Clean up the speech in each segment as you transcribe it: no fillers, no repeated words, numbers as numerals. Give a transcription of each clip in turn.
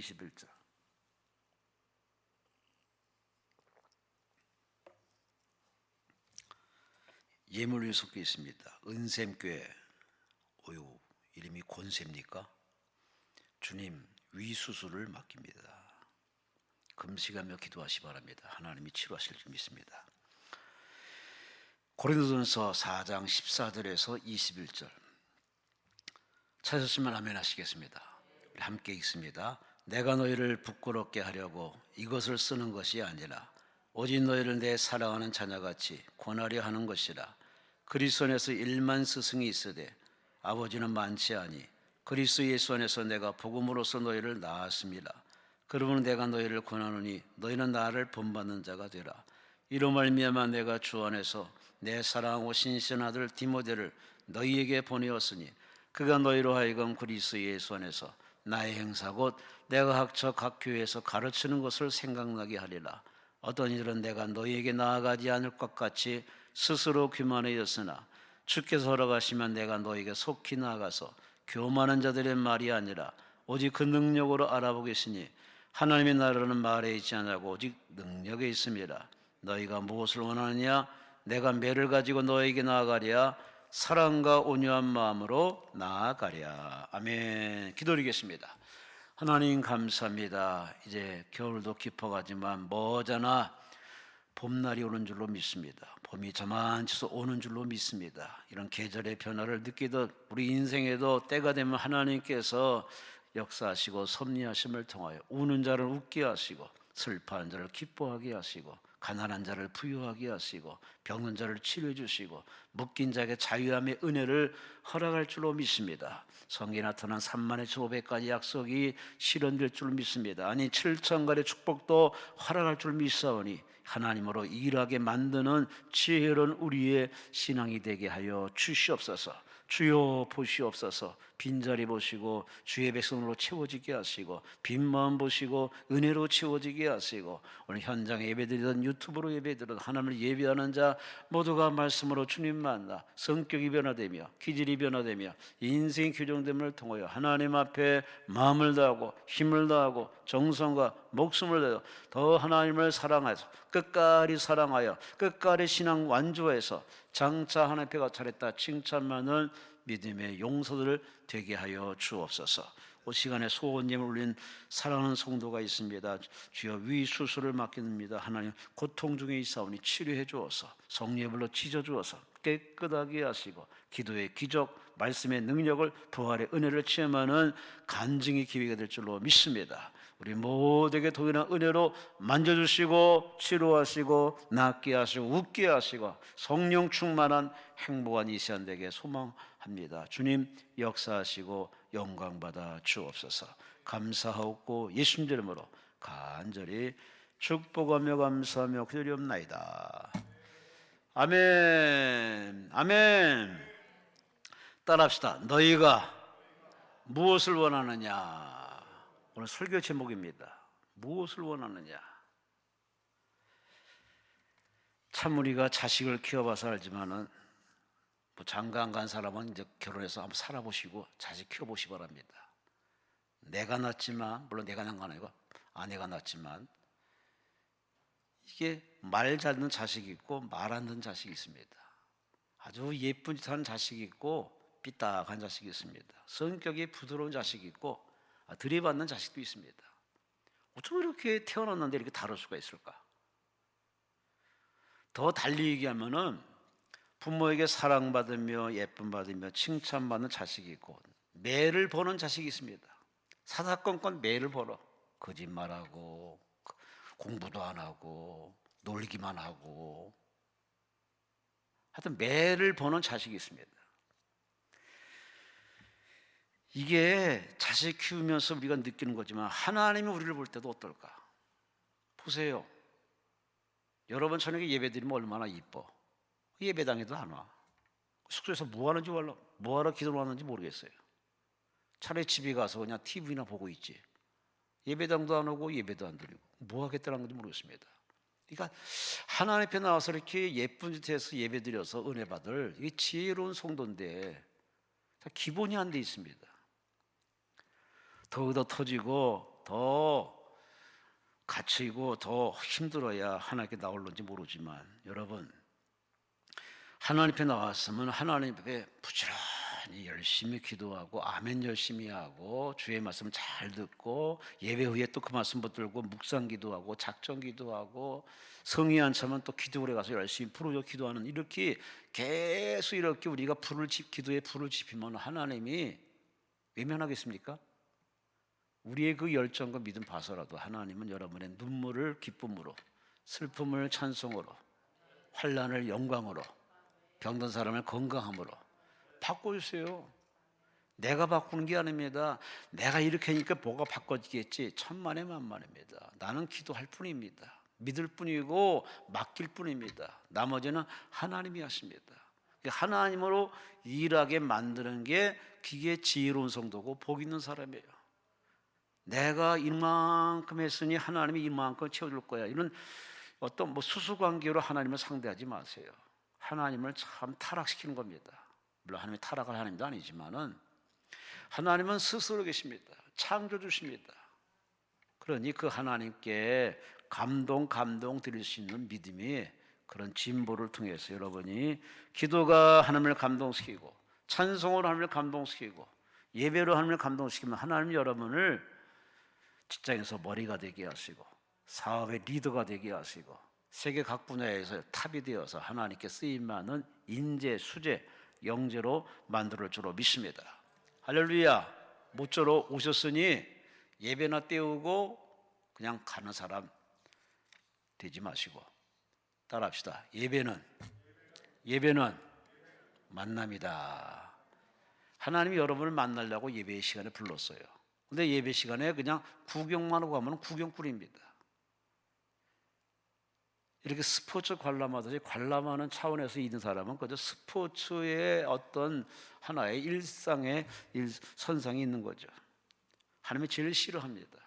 21절. 예물이 섞여 있습니다. 은샘교회, 어유 이름이 권세입니까? 주님 위수술을 맡깁니다. 금식하며 기도하시 바랍니다. 하나님이 치료하실 줄 믿습니다. 고린도전서 4장 14절에서 21절 찾으시면 아멘 하시겠습니다. 우리 함께 읽습니다. 내가 너희를 부끄럽게 하려고 이것을 쓰는 것이 아니라 오직 너희를 내 사랑하는 자녀같이 권하려 하는 것이라. 그리스도 안에서 1만 스승이 있으되 아버지는 많지 아니 그리스도 예수 안에서 내가 복음으로써 너희를 낳았습니다. 그러므로 내가 너희를 권하노니 너희는 나를 본받는 자가 되라. 이로 말미암아 내가 주 안에서 내 사랑하고 신실한 아들 디모데를 너희에게 보내었으니 그가 너희로 하여금 그리스도 예수 안에서 나의 행사 곧 내가 각처 각 교회에서 가르치는 것을 생각나게 하리라. 어떤 일은 내가 너희에게 나아가지 않을 것 같이 스스로 교만하였으나 주께서 허락하시면 내가 너희에게 속히 나아가서 교만한 자들의 말이 아니라 오직 그 능력으로 알아보겠으니 하나님의 나라는 말에 있지 않고 오직 능력에 있습니다. 너희가 무엇을 원하느냐? 내가 매를 가지고 너희에게 나아가랴. 사랑과 온유한 마음으로 나아가랴. 아멘. 기도드리겠습니다. 하나님 감사합니다. 이제 겨울도 깊어가지만 머지않아 봄날이 오는 줄로 믿습니다. 봄이 저만치서 오는 줄로 믿습니다. 이런 계절의 변화를 느끼듯 우리 인생에도 때가 되면 하나님께서 역사하시고 섭리하심을 통하여 우는 자를 웃게 하시고 슬퍼하는 자를 기뻐하게 하시고 가난한 자를 부유하게 하시고 병든 자를 치료해 주시고 묶인 자에게 자유함의 은혜를 허락할 줄로 믿습니다. 성경에 나타난 3만의 500가지 약속이 실현될 줄 믿습니다. 아니 7천가지의 축복도 허락할 줄 믿사오니 하나님으로 일하게 만드는 지혜로운 우리의 신앙이 되게 하여 주시옵소서. 주여 보시옵소서. 빈자리 보시고 주의 백성으로 채워지게 하시고 빈 마음 보시고 은혜로 채워지게 하시고 오늘 현장에 예배드리던 유튜브로 예배드리던 하나님을 예배하는 자 모두가 말씀으로 주님 만나 성격이 변화되며 기질이 변화되며 인생이 교정됨을 통하여 하나님 앞에 마음을 다하고 힘을 다하고 정성과 목숨을 다하여 더 하나님을 사랑해서 끝까지 사랑하여 끝까지 신앙 완주해서 장차 하나님 앞에 잘했다 칭찬받는 믿음의 용서들을 되게 하여 주옵소서. 이 시간에 소원님을 울린 사랑하는 성도가 있습니다. 주여 위수술을 맡깁니다. 하나님 고통 중에 있사오니 치료해 주어서 성령의 불로 찢어 주어서 깨끗하게 하시고 기도의 기적 말씀의 능력을 부활의 은혜를 체험하는 간증의 기회가 될 줄로 믿습니다. 우리 모두에게 동일한 은혜로 만져주시고 치료하시고 낫게 하시고 웃게 하시고 성령 충만한 행복한 이 시간 되게 소망합니다. 주님 역사하시고 영광받아 주옵소서. 감사하옵고 예수님 이름으로 간절히 축복하며 감사하며 기도리옵나이다. 아멘. 아멘. 따라합시다. 너희가 무엇을 원하느냐? 오늘 설교 제목입니다. 무엇을 원하느냐? 참 우리가 자식을 키워봐서 알지만은 장가 안 간 사람은 이제 결혼해서 한번 살아보시고 자식 키워보시 바랍니다. 내가 낳았지만 물론 내가 낳은 건 아니고 아내가 낳았지만 이게 말 잘 듣는 자식이 있고 말 안 듣는 자식이 있습니다. 아주 예쁜 짓 하는 자식이 있고 삐딱한 자식이 있습니다. 성격이 부드러운 자식이 있고 들이받는 자식도 있습니다. 어쩜 이렇게 태어났는데 이렇게 다를 수가 있을까? 더 달리 얘기하면은 부모에게 사랑받으며 예쁨받으며 칭찬받는 자식이 있고 매를 보는 자식이 있습니다. 사사건건 매를 벌어 거짓말하고 공부도 안 하고 놀기만 하고 하여튼 매를 보는 자식이 있습니다. 이게 자식 키우면서 우리가 느끼는 거지만 하나님이 우리를 볼 때도 어떨까? 보세요. 여러분 저녁에 예배드리면 얼마나 이뻐. 예배당에도 안 와. 숙소에서 뭐 하는지 몰라. 뭐 하러 기도를 하는지 모르겠어요. 차라리 집에 가서 그냥 TV나 보고 있지. 예배당도 안 오고 예배도 안 드리고 뭐 하겠다는 건지 모르겠습니다. 그러니까 하나님 앞에 나와서 이렇게 예쁜 짓 해서 예배 드려서 은혜 받을 이게 지혜로운 성도인데 다 기본이 안 돼 있습니다. 더욱더 터지고 더 갇히고 더 힘들어야 하나님께 나올는지 모르지만, 여러분, 하나님 앞에 나왔으면 하나님 앞에 부지런히 열심히 기도하고 아멘 열심히 하고 주의 말씀 잘 듣고 예배 후에 또 그 말씀 붙들고 묵상 기도하고 작정 기도하고 성의 안 차면 또 기도원에 가서 열심히 풀어줘 기도하는, 이렇게 계속 이렇게 우리가 기도에 불을 지피면 하나님이 외면하겠습니까? 우리의 그 열정과 믿음 봐서라도 하나님은 여러분의 눈물을 기쁨으로, 슬픔을 찬송으로, 환난을 영광으로, 병든 사람을 건강함으로 바꿔주세요. 내가 바꾸는 게 아닙니다. 내가 이렇게 하니까 뭐가 바꿔지겠지, 천만에 만만입니다. 나는 기도할 뿐입니다. 믿을 뿐이고 맡길 뿐입니다. 나머지는 하나님이 하십니다. 하나님으로 일하게 만드는 게 그게 지혜로운 성도고 복 있는 사람이에요. 내가 이만큼 했으니 하나님이 이만큼 채워줄 거야, 이런 어떤 수수관계로 하나님을 상대하지 마세요. 하나님을 참 타락시키는 겁니다. 물론 하나님이 타락할 하나님도 아니지만은 하나님은 스스로 계십니다. 창조주십니다. 그러니 그 하나님께 감동 드릴 수 있는 믿음이, 그런 진보를 통해서 여러분이 기도가 하나님을 감동시키고 찬송으로 하나님을 감동시키고 예배로 하나님을 감동시키면 하나님 여러분을 직장에서 머리가 되게 하시고 사업의 리더가 되게 하시고 세계 각 분야에서 탑이 되어서 하나님께 쓰임받는 인재, 수재, 영재로 만들 줄로 믿습니다. 할렐루야. 모쪼록 오셨으니 예배나 때우고 그냥 가는 사람 되지 마시고 따라합시다. 예배는 만남이다. 하나님이 여러분을 만나려고 예배 시간에 불렀어요. 근데 예배 시간에 그냥 구경만 하고 가면 구경꾼입니다. 이렇게 스포츠 관람하듯이 관람하는 차원에서 있는 사람은 그저 스포츠의 어떤 하나의 일상의 선상이 있는 거죠. 하나님이 제일 싫어합니다.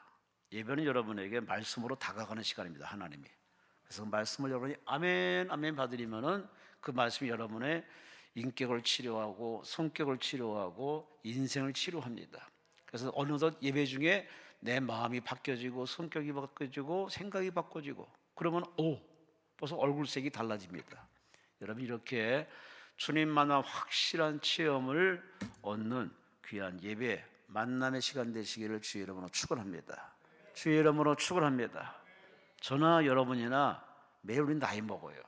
예배는 여러분에게 말씀으로 다가가는 시간입니다. 하나님이. 그래서 그 말씀을 여러분이 아멘 아멘 받으리면은 그 말씀이 여러분의 인격을 치료하고 성격을 치료하고 인생을 치료합니다. 그래서 어느덧 예배 중에 내 마음이 바뀌어지고 성격이 바뀌어지고 생각이 바꿔지고 그러면 벌써 얼굴색이 달라집니다. 여러분, 이렇게 주님 만나 확실한 체험을 얻는 귀한 예배 만남의 시간 되시기를 주의 이름으로 축원합니다. 주의 이름으로 축원합니다. 저나 여러분이나 매일 우리 나이 먹어요.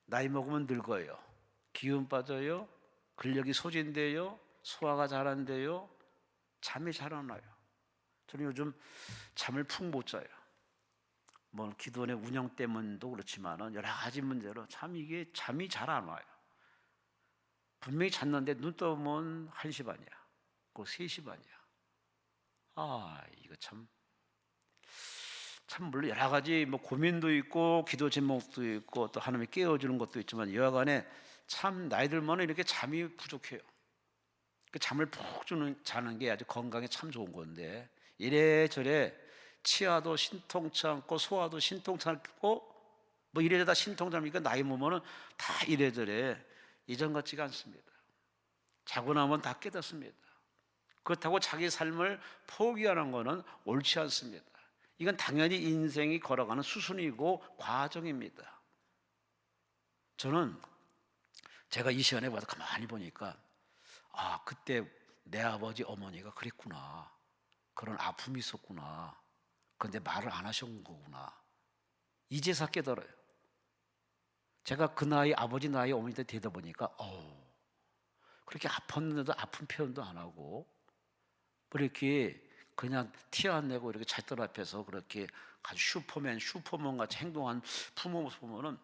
나이 먹으면 늙어요. 기운 빠져요. 근력이 소진돼요. 소화가 잘 안 돼요. 잠이 잘 안 와요. 저는 요즘 잠을 푹 못 자요. 기도원의 운영 때문도 그렇지만 여러 가지 문제로 잠이 잘 안 와요. 분명히 잤는데 눈 떠보면 1시 반이야. 꼭 3시 반이야. 이거 참 물론 여러 가지 고민도 있고 기도 제목도 있고 또 하나님이 깨워주는 것도 있지만 여하간에 참 나이 들면 이렇게 잠이 부족해요. 그 잠을 푹 자는 게 아주 건강에 참 좋은 건데 이래저래 치아도 신통치 않고 소화도 신통치 않고 이래저래 신통치 않으니까 나이 먹으면 다 이래저래 예전 같지가 않습니다. 자고 나면 다 깨닫습니다. 그렇다고 자기 삶을 포기하는 것은 옳지 않습니다. 이건 당연히 인생이 걸어가는 수순이고 과정입니다. 저는 제가 이 시간에 와서 가만히 보니까 그때 내 아버지 어머니가 그랬구나. 그런 아픔이 있었구나. 그런데 말을 안 하신 거구나. 이제서 깨달아요. 제가 그 나이, 아버지 나이, 어머니 때 되다 보니까 그렇게 아팠는데도 아픈 표현도 안 하고 이렇게 그냥 티 안 내고 이렇게 잣들 앞에서 그렇게 아주 슈퍼맨 같이 행동한 부모 모습 보면은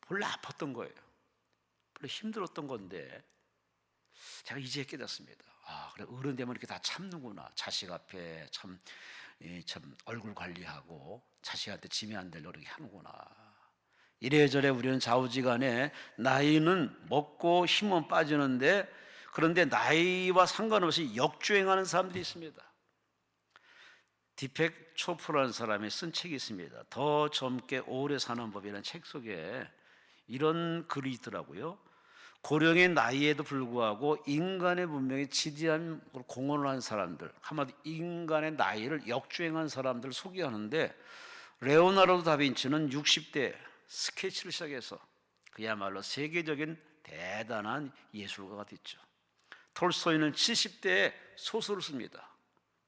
별로 아팠던 거예요. 별로 힘들었던 건데 제가 이제 깨닫습니다. 그래, 어른 되면 이렇게 다 참는구나. 자식 앞에 참 얼굴 관리하고 자식한테 짐이 안 되려고 이렇게 하는구나. 이래저래 우리는 좌우지간에 나이는 먹고 힘은 빠지는데 그런데 나이와 상관없이 역주행하는 사람들이 있습니다. 디펙 초프라는 사람이 쓴 책이 있습니다. 더 젊게 오래 사는 법이라는 책 속에 이런 글이 있더라고요. 고령의 나이에도 불구하고 인간의 문명에 지대한 공헌을 한 사람들, 한마디 인간의 나이를 역주행한 사람들을 소개하는데, 레오나르도 다빈치는 60대 스케치를 시작해서 그야말로 세계적인 대단한 예술가가 됐죠. 톨스토이는 70대에 소설을 씁니다.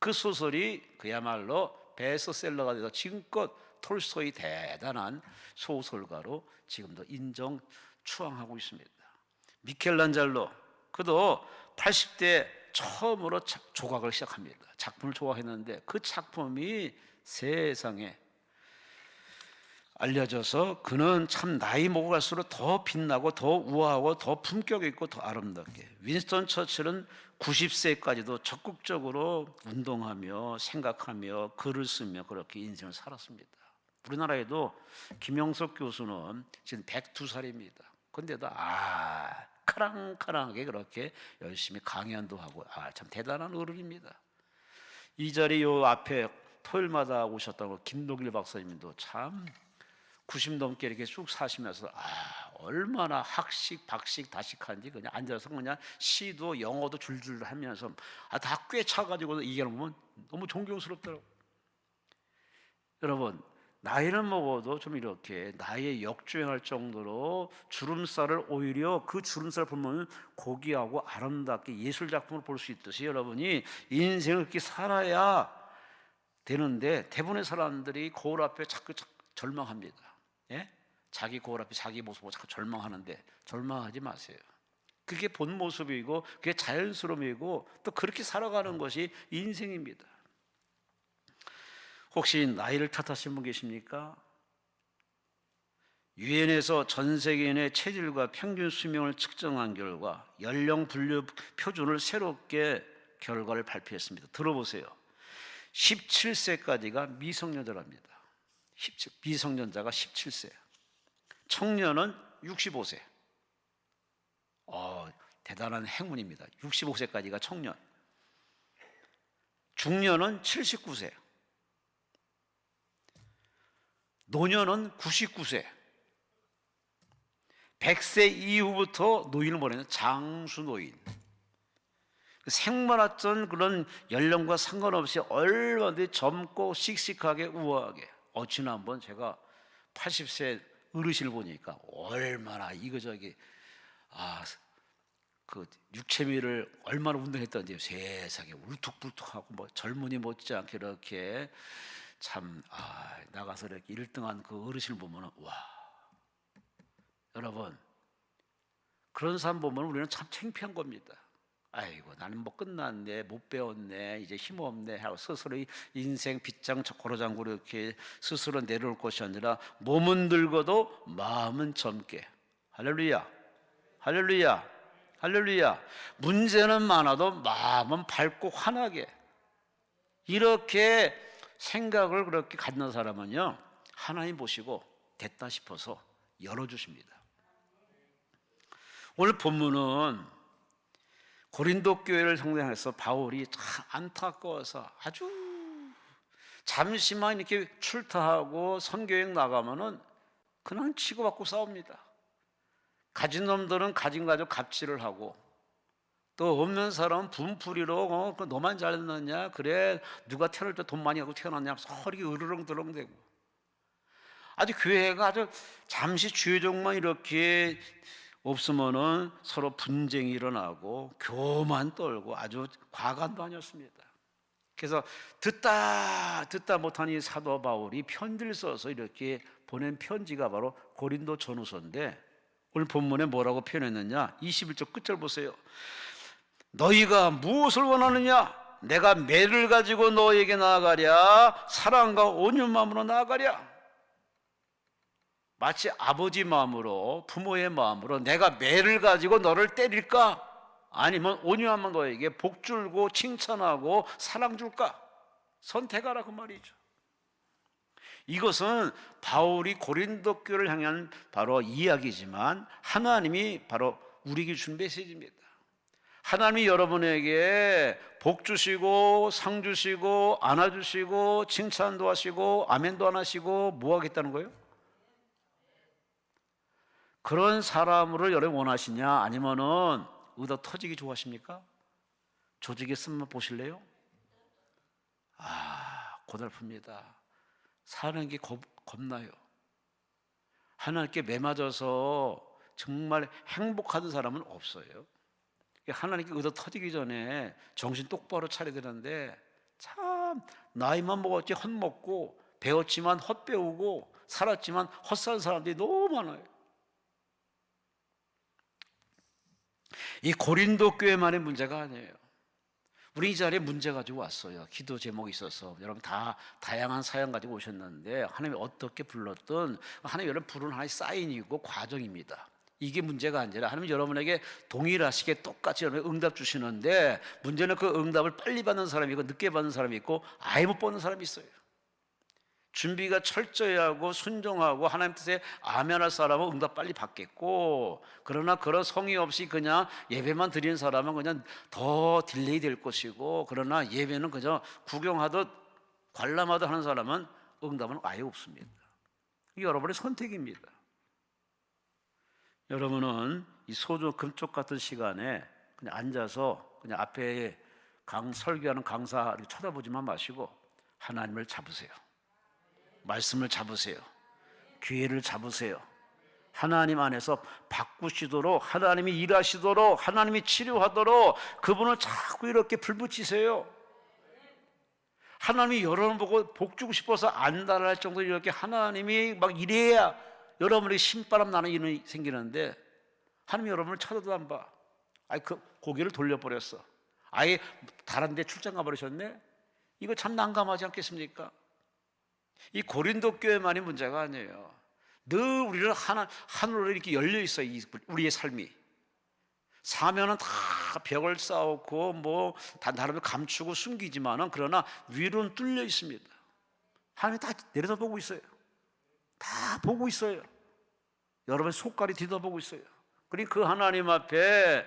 그 소설이 그야말로 베스트셀러가 돼서 지금껏 톨스토이 대단한 소설가로 지금도 인정 추앙하고 있습니다. 미켈란젤로, 그도 80대 처음으로 조각을 시작합니다. 작품을 조각했는데 그 작품이 세상에 알려져서 그는 참 나이 먹어갈수록 더 빛나고 더 우아하고 더 품격 있고 더 아름답게. 윈스턴 처칠은 90세까지도 적극적으로 운동하며 생각하며 글을 쓰며 그렇게 인생을 살았습니다. 우리나라에도 김영석 교수는 지금 102살입니다. 근데도 카랑카랑하게 그렇게 열심히 강연도 하고 참 대단한 어른입니다. 이 자리 요 앞에 토요일마다 오셨다고 김동길 박사님도 참 90 넘게 이렇게 쭉 사시면서 얼마나 학식, 박식, 다식한지 그냥 앉아서 그냥 시도 영어도 줄줄 하면서 다 꿰차가지고 얘기하는 거 보면 너무 존경스럽더라고요. 여러분, 나이를 먹어도 좀 이렇게 나이에 역주행할 정도로 주름살을 오히려 그 주름살 보면 고귀하고 아름답게 예술작품을 볼 수 있듯이 여러분이 인생을 그렇게 살아야 되는데 대부분의 사람들이 거울 앞에 자꾸 절망합니다. 예? 자기 거울 앞에 자기 모습을 자꾸 절망하는데 절망하지 마세요. 그게 본 모습이고 그게 자연스러움이고 또 그렇게 살아가는 것이 인생입니다. 혹시 나이를 탓하시는 분 계십니까? 유엔에서 전 세계인의 체질과 평균 수명을 측정한 결과 연령 분류 표준을 새롭게 결과를 발표했습니다. 들어보세요. 17세까지가 미성년자랍니다. 미성년자가 17세. 청년은 65세. 대단한 행운입니다. 65세까지가 청년. 중년은 79세. 노년은 99세. 100세 이후부터 노인을 보내는 장수노인. 생물학적 그런 연령과 상관없이 얼마든지 젊고 씩씩하게 우아하게. 지난번 제가 80세 어르신을 보니까 얼마나 이거저기 그 육체미를 얼마나 운동했던지 세상에 울퉁불퉁하고 뭐 젊은이 못지않게 이렇게 참 나가서 이렇게 1등한 그 어르신을 보면 여러분 그런 사람 보면 우리는 참 창피한 겁니다. 아이고 나는 뭐 끝났네, 못 배웠네, 이제 힘없네 하고 스스로 인생 빗장 고로장구 이렇게 스스로 내려올 것이 아니라 몸은 늙어도 마음은 젊게. 할렐루야, 할렐루야, 할렐루야. 문제는 많아도 마음은 밝고 환하게. 이렇게 생각을 그렇게 갖는 사람은요 하나님 보시고 됐다 싶어서 열어주십니다. 오늘 본문은 고린도 교회를 상대해서 바울이 참 안타까워서 아주 잠시만 이렇게 출타하고 선교여행 나가면은 그냥 치고받고 싸웁니다. 가진 놈들은 가진 가지고 갑질을 하고 또 없는 사람은 분풀이로 너만 잘났냐, 그래 누가 태어날 때 돈 많이 갖고 태어났냐 서로 으르렁드렁대고 아주 교회가 아주 잠시 주요종만 이렇게 없으면은 서로 분쟁이 일어나고 교만 떨고 아주 과간도 아니었습니다. 그래서 듣다 못하니 사도 바울이 편지를 써서 이렇게 보낸 편지가 바로 고린도 전후서인데 오늘 본문에 뭐라고 표현했느냐? 21절 끝절 보세요. 너희가 무엇을 원하느냐? 내가 매를 가지고 너에게 나아가랴? 사랑과 온유한 마음으로 나아가랴? 마치 아버지 마음으로 부모의 마음으로 내가 매를 가지고 너를 때릴까? 아니면 온유하면 너에게 복 줄고 칭찬하고 사랑 줄까? 선택하라 그 말이죠. 이것은 바울이 고린도 교회를 향한 바로 이야기지만 하나님이 바로 우리에게 준 메시지입니다. 하나님이 여러분에게 복 주시고 상 주시고 안아주시고 칭찬도 하시고 아멘도 안 하시고 뭐 하겠다는 거예요? 그런 사람으로 여러분 원하시냐? 아니면은 의도 터지기 좋아하십니까? 조직에 쓰면 보실래요? 고달픕니다. 사는 게 겁나요. 하나님께 매맞아서 정말 행복하던 사람은 없어요. 하나님께 의도 터지기 전에 정신 똑바로 차려야 되는데, 참 나이만 먹었지 헛먹고, 배웠지만 헛배우고, 살았지만 헛산 사람들이 너무 많아요. 이 고린도 교회만의 문제가 아니에요. 우리 이 자리에 문제 가지고 왔어요. 기도 제목이 있어서 여러분 다 다양한 사연 가지고 오셨는데, 하나님이 어떻게 불렀든 하나님 여러분 부른 하나의 사인이고 과정입니다. 이게 문제가 아니라 하나님 여러분에게 동일하시게 똑같이 응답 주시는데, 문제는 그 응답을 빨리 받는 사람이 있고 늦게 받는 사람이 있고 아예 못 받는 사람이 있어요. 준비가 철저히 하고 순종하고 하나님 뜻에 아멘할 사람은 응답 빨리 받겠고, 그러나 그런 성의 없이 그냥 예배만 드리는 사람은 그냥 더 딜레이 될 것이고, 그러나 예배는 그저 구경하듯 관람하듯 하는 사람은 응답은 아예 없습니다. 이게 여러분의 선택입니다. 여러분은 이 소중한 금쪽 같은 시간에 그냥 앉아서 그냥 앞에 설교하는 강사 쳐다보지만 마시고 하나님을 잡으세요. 말씀을 잡으세요. 기회를 잡으세요. 하나님 안에서 바꾸시도록, 하나님이 일하시도록, 하나님이 치료하도록 그분을 자꾸 이렇게 불붙이세요. 하나님이 여러분 보고 복 주고 싶어서 안달할 정도로 이렇게 하나님이 막 이래야 여러분에게 신바람 나는 일이 생기는데, 하나님이 여러분을 쳐다도 안 봐. 그 고개를 돌려버렸어. 아예 다른 데 출장 가버리셨네. 이거 참 난감하지 않겠습니까? 이 고린도 교회만이 문제가 아니에요. 늘 우리는 하늘로 이렇게 열려 있어요. 우리의 삶이. 사면은 다 벽을 쌓고 뭐 다른 감추고 숨기지만은, 그러나 위로는 뚫려 있습니다. 하나님이 다 내려다보고 있어요. 다 보고 있어요. 여러분의 속깔이 뒤돌아보고 있어요. 그러니 그 하나님 앞에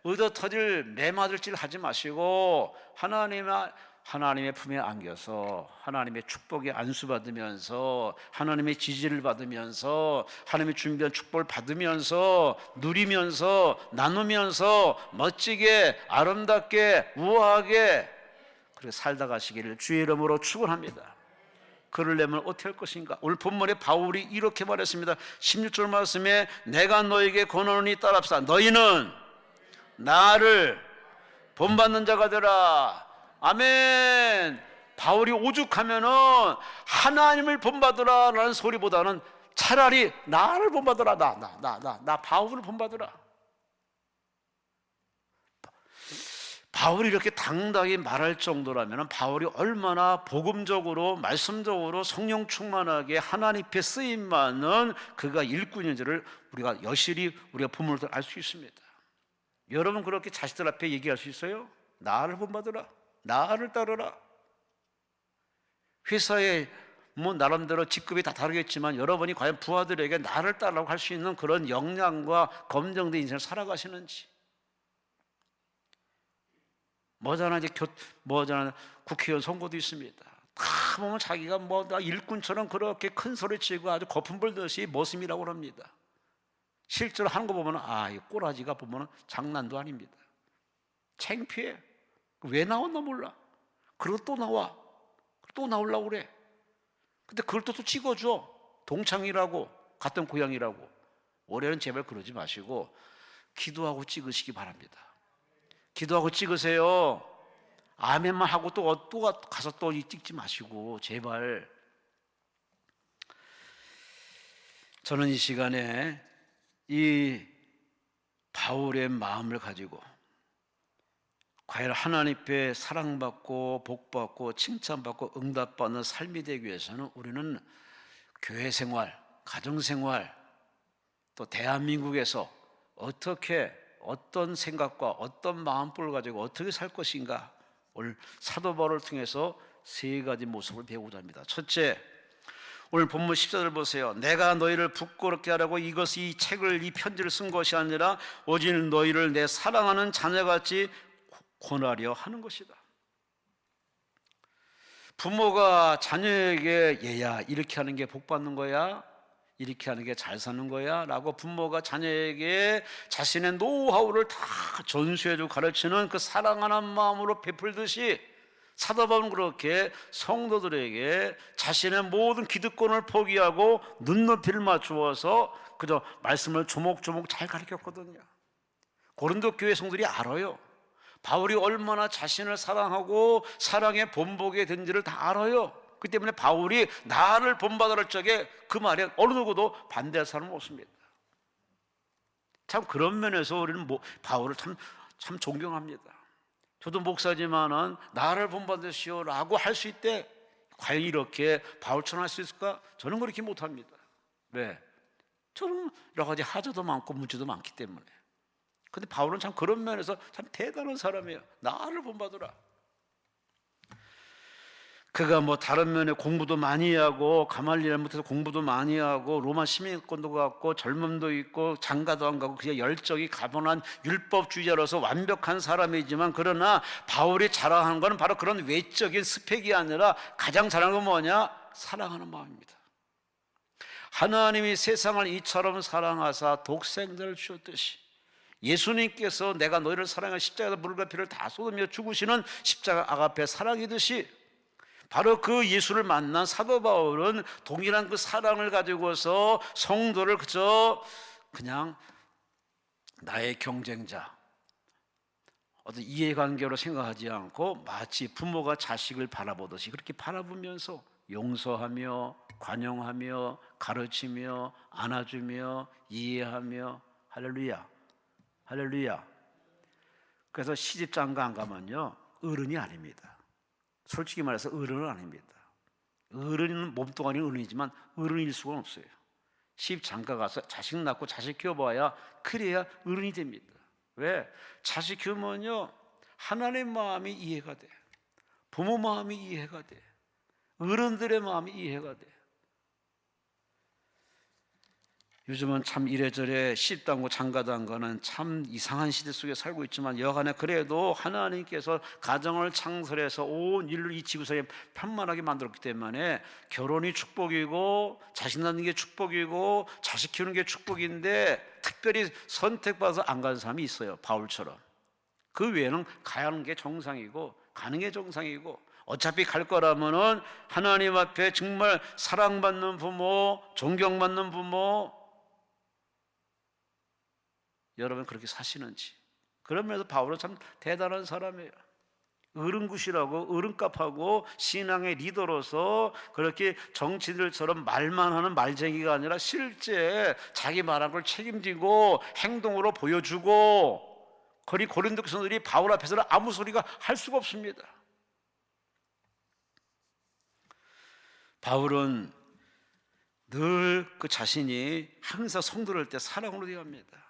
의도 터질 매맞을질 하지 마시고 하나님의 품에 안겨서 하나님의 축복에 안수받으면서, 하나님의 지지를 받으면서, 하나님의 준비한 축복을 받으면서, 누리면서, 나누면서 멋지게 아름답게 우아하게 그렇게 살다 가시기를 주의 이름으로 축원합니다. 그러려면 어떻게 할 것인가? 오늘 본문에 바울이 이렇게 말했습니다. 16절 말씀에 내가 너에게 권하노니 따라합시다. 너희는 나를 본받는 자가 되라. 아멘. 바울이 오죽하면은 하나님을 본받으라 라는 소리보다는 차라리 나를 본받으라. 나 바울을 본받으라. 바울이 이렇게 당당히 말할 정도라면 바울이 얼마나 복음적으로 말씀적으로 성령 충만하게 하나님 앞에 쓰임 많은 그가 일꾼인지를 우리가 여실히 우리가 본문을 알 수 있습니다. 여러분 그렇게 자식들 앞에 얘기할 수 있어요? 나를 본받으라, 나를 따르라. 회사에 뭐 나름대로 직급이 다 다르겠지만 여러분이 과연 부하들에게 나를 따르라고 할 수 있는 그런 역량과 검증된 인생을 살아가시는지. 머지않아 국회의원 선거도 있습니다. 다 보면 자기가 나 일꾼처럼 그렇게 큰 소리 치고 아주 거품 불듯이 모습이라고 합니다. 실제로 하는 거 보면 이 꼬라지가 보면 장난도 아닙니다. 창피해. 왜 나왔나 몰라. 그리고 또 나와. 또 나오려고 그래. 근데 그걸 또 찍어줘. 동창이라고, 같은 고향이라고. 올해는 제발 그러지 마시고 기도하고 찍으시기 바랍니다. 기도하고 찍으세요. 아멘만 하고 또 가서 또 찍지 마시고 제발. 저는 이 시간에 이 바울의 마음을 가지고 과연 하나님 앞에 사랑받고 복받고 칭찬받고 응답받는 삶이 되기 위해서는 우리는 교회 생활, 가정 생활, 또 대한민국에서 어떤 생각과 어떤 마음법을 가지고 어떻게 살 것인가, 오늘 사도 바울을 통해서 세 가지 모습을 배우고자 합니다. 첫째, 오늘 본문 14절 보세요. 내가 너희를 부끄럽게 하려고 이 책을, 이 편지를 쓴 것이 아니라 오직 너희를 내 사랑하는 자녀같이 권하려 하는 것이다. 부모가 자녀에게 얘야 이렇게 하는 게 복 받는 거야, 이렇게 하는 게 잘 사는 거야? 라고 부모가 자녀에게 자신의 노하우를 다 전수해주고 가르치는 그 사랑하는 마음으로 베풀듯이 사도 바울은 그렇게 성도들에게 자신의 모든 기득권을 포기하고 눈높이를 맞추어서 그저 말씀을 조목조목 잘 가르쳤거든요. 고린도 교회 성도들이 알아요. 바울이 얼마나 자신을 사랑하고 사랑의 본보게 된지를 다 알아요. 그 때문에 바울이 나를 본받을 적에 그 말에 어느 누구도 반대할 사람은 없습니다. 참 그런 면에서 우리는 바울을 참 존경합니다. 저도 목사지만은 나를 본받으시오 라고 할 수 있대 과연 이렇게 바울처럼 할 수 있을까? 저는 그렇게 못합니다. 왜? 저는 여러 가지 하자도 많고 문제도 많기 때문에. 근데 바울은 참 그런 면에서 참 대단한 사람이에요. 나를 본받으라. 그가 뭐 다른 면에 공부도 많이 하고 가말리엘 못해서 공부도 많이 하고 로마 시민권도 갖고 젊음도 있고 장가도 안 가고 그냥 열정이 가분한 율법주의자로서 완벽한 사람이지만 그러나 바울이 자랑하는 것은 바로 그런 외적인 스펙이 아니라 가장 자랑하는 건 뭐냐? 사랑하는 마음입니다. 하나님이 세상을 이처럼 사랑하사 독생자를 주었듯이 예수님께서 내가 너희를 사랑해 십자가에서 물과 피를 다 쏟으며 죽으시는 십자가 아가페 사랑이듯이 바로 그 예수를 만난 사도 바울은 동일한 그 사랑을 가지고서 성도를 그냥 나의 경쟁자, 어떤 이해관계로 생각하지 않고 마치 부모가 자식을 바라보듯이 그렇게 바라보면서 용서하며 관용하며 가르치며 안아주며 이해하며 할렐루야, 할렐루야. 그래서 시집장가 안 가면요 어른이 아닙니다. 솔직히 말해서 어른은 아닙니다. 어른은 몸뚱아리 어른이지만 어른일 수가 없어요. 시집장가 가서 자식 낳고 자식 키워봐야 그래야 어른이 됩니다. 왜? 자식 키우면요 하나님의 마음이 이해가 돼. 부모 마음이 이해가 돼. 어른들의 마음이 이해가 돼. 요즘은 참 이래저래 시집도 않고 장가도 안 가는 참 이상한 시대 속에 살고 있지만 여간에 그래도 하나님께서 가정을 창설해서 온 인류 이 지구상에 편만하게 만들었기 때문에 결혼이 축복이고 자식 낳는 게 축복이고 자식 키우는 게 축복인데 특별히 선택받아서 안 가는 사람이 있어요. 바울처럼. 그 외에는 가야 하는 게 정상이고 가는 게 정상이고 어차피 갈 거라면은 하나님 앞에 정말 사랑받는 부모, 존경받는 부모, 여러분 그렇게 사시는지. 그러면서 바울은 참 대단한 사람이에요. 어른굿이라고 어른값하고 신앙의 리더로서 그렇게 정치들처럼 말만 하는 말쟁이가 아니라 실제 자기 말한 걸 책임지고 행동으로 보여주고 고린도 성도들이 바울 앞에서는 아무 소리가 할 수가 없습니다. 바울은 늘 그 자신이 항상 성도를 할 때 사랑으로 대합니다.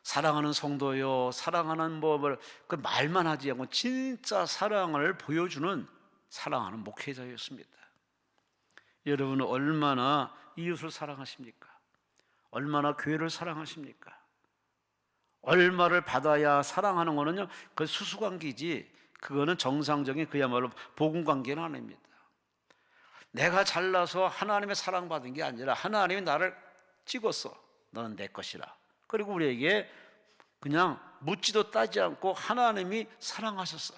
사랑하는 성도요, 사랑하는 법을 그 말만 하지 않고 진짜 사랑을 보여주는 사랑하는 목회자였습니다. 여러분은 얼마나 이웃을 사랑하십니까? 얼마나 교회를 사랑하십니까? 얼마를 받아야 사랑하는 거는요, 그 수수관계지 그거는 정상적인 그야말로 복음관계는 아닙니다. 내가 잘나서 하나님의 사랑받은 게 아니라 하나님이 나를 찍었어. 너는 내 것이라. 그리고 우리에게 그냥 묻지도 따지 않고 하나님이 사랑하셨어.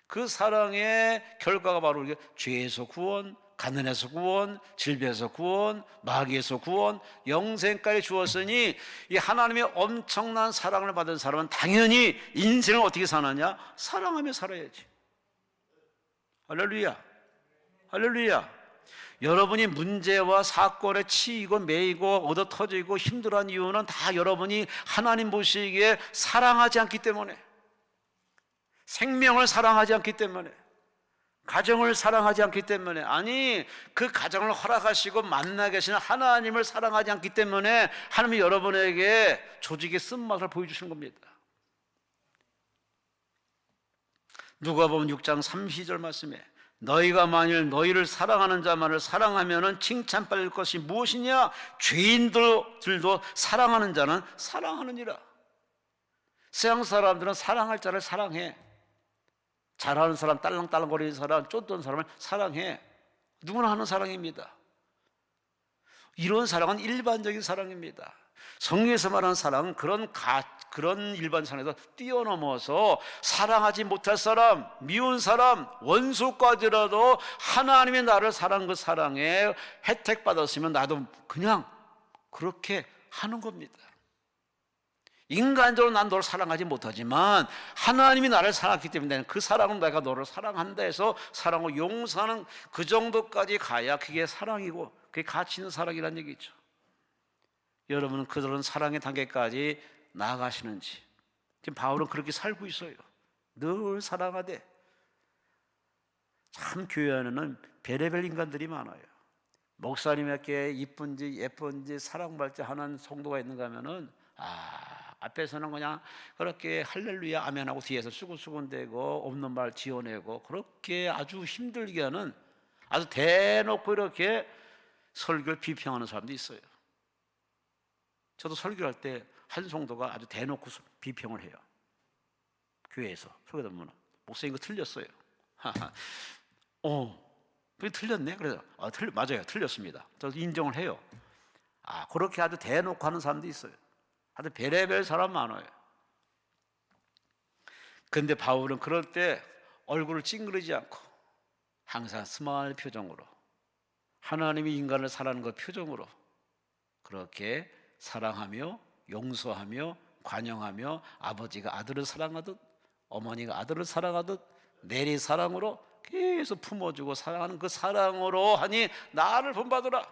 그 사랑의 결과가 바로 죄에서 구원, 가난에서 구원, 질병에서 구원, 마귀에서 구원, 영생까지 주었으니 이 하나님의 엄청난 사랑을 받은 사람은 당연히 인생을 어떻게 사느냐? 사랑하며 살아야지. 할렐루야, 할렐루야. 여러분이 문제와 사건에 치이고 매이고 얻어 터지고 힘들어한 이유는 다 여러분이 하나님 보시기에 사랑하지 않기 때문에, 생명을 사랑하지 않기 때문에, 가정을 사랑하지 않기 때문에, 아니 그 가정을 허락하시고 만나 계시는 하나님을 사랑하지 않기 때문에 하나님이 여러분에게 조직의 쓴맛을 보여주시는 겁니다. 누가복음 6장 32절 말씀에 너희가 만일 너희를 사랑하는 자만을 사랑하면은 칭찬받을 것이 무엇이냐? 죄인들도 사랑하는 자는 사랑하느니라. 세상 사람들은 사랑할 자를 사랑해. 잘하는 사람, 딸랑딸랑거리는 사람, 쫓던 사람을 사랑해. 누구나 하는 사랑입니다. 이런 사랑은 일반적인 사랑입니다. 성경에서 말하는 사랑은 그런 일반 사랑에서 뛰어넘어서 사랑하지 못할 사람, 미운 사람, 원수까지라도 하나님이 나를 사랑한 그 사랑에 혜택 받았으면 나도 그냥 그렇게 하는 겁니다. 인간적으로 난 너를 사랑하지 못하지만 하나님이 나를 사랑했기 때문에 그 사랑은 내가 너를 사랑한다 해서 사랑을 용서하는 그 정도까지 가야 그게 사랑이고 그게 가치 있는 사랑이라는 얘기죠. 여러분은 그들은 사랑의 단계까지 나아가시는지. 지금 바울은 그렇게 살고 있어요. 늘 사랑하되. 참 교회 안에는 별의별 인간들이 많아요. 목사님에게 이쁜지 예쁜지 사랑받지 하는 성도가 있는가 하면은 앞에서는 그냥 그렇게 할렐루야 아멘하고 뒤에서 수근수근대고 없는 말 지어내고 그렇게 아주 힘들게 하는 아주 대놓고 이렇게 설교를 비평하는 사람도 있어요. 저도 설교할 때 한 성도가 아주 대놓고 비평을 해요. 교회에서 설교 듣는 목사님 이거 틀렸어요. 그게 틀렸네. 그래서 맞아요, 틀렸습니다. 저도 인정을 해요. 그렇게 아주 대놓고 하는 사람도 있어요. 아주 별의별 사람 많아요. 근데 바울은 그럴 때 얼굴을 찡그리지 않고 항상 스마일 표정으로 하나님이 인간을 사랑하는 그 표정으로 그렇게 사랑하며 용서하며 관용하며 아버지가 아들을 사랑하듯 어머니가 아들을 사랑하듯 내리 사랑으로 계속 품어주고 사랑하는 그 사랑으로 하니 나를 본받으라.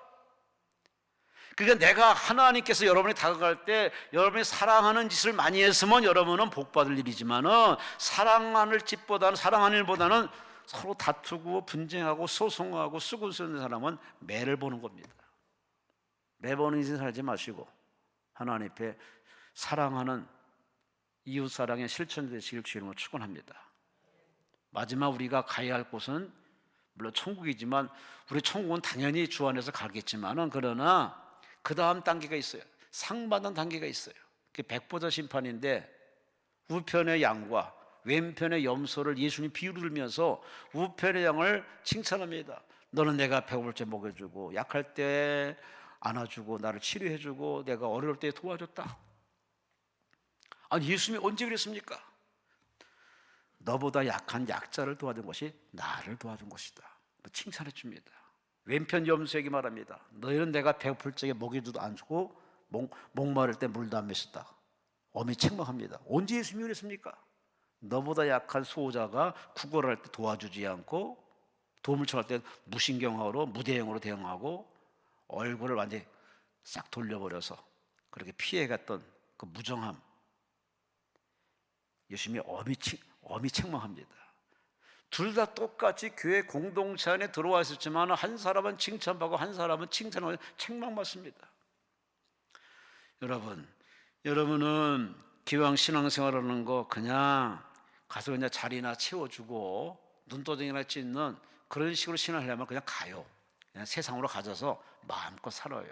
그러니까 내가 하나님께서 여러분이 다가갈 때 여러분이 사랑하는 짓을 많이 했으면 여러분은 복받을 일이지만은 사랑하는 일보다는 서로 다투고 분쟁하고 소송하고 수군쓰는 사람은 매를 보는 겁니다. 매 보는 인생 살지 마시고 하나님 앞에 사랑하는 이웃사랑의 실천 되시길 주님으로 축원합니다. 마지막 우리가 가야 할 곳은 물론 천국이지만 우리 천국은 당연히 주 안에서 가겠지만은 그러나 그 다음 단계가 있어요. 상받는 단계가 있어요. 그게 백보자 심판인데 우편의 양과 왼편의 염소를 예수님 비유를 들면서 우편의 양을 칭찬합니다. 너는 내가 배고플 때 먹여주고 약할 때 안아주고 나를 치료해주고 내가 어려울 때 도와줬다. 아니 예수님이 언제 그랬습니까? 너보다 약한 약자를 도와준 것이 나를 도와준 것이다. 칭찬해 줍니다. 왼편 염소에게 말합니다. 너희는 내가 배고플 적에 먹이도 안 주고 목마를 때 물도 안 마셨다. 어미 책망합니다. 언제 예수님이 그랬습니까? 너보다 약한 수호자가 구걸할 때 도와주지 않고 도움을 청할 때 무신경으로 무대응으로 대응하고 얼굴을 완전히 싹 돌려버려서 그렇게 피해갔던 그 무정함 예수님이 어미 책망합니다. 둘 다 똑같이 교회 공동체 안에 들어와 있었지만 한 사람은 칭찬받고 한 사람은 칭찬하고 책망받습니다. 여러분은 기왕 신앙생활하는 거 그냥 가서 그냥 자리나 채워주고 눈도장이나 찢는 그런 식으로 신앙하려면 그냥 가요. 그냥 세상으로 가져서 마음껏 살아요.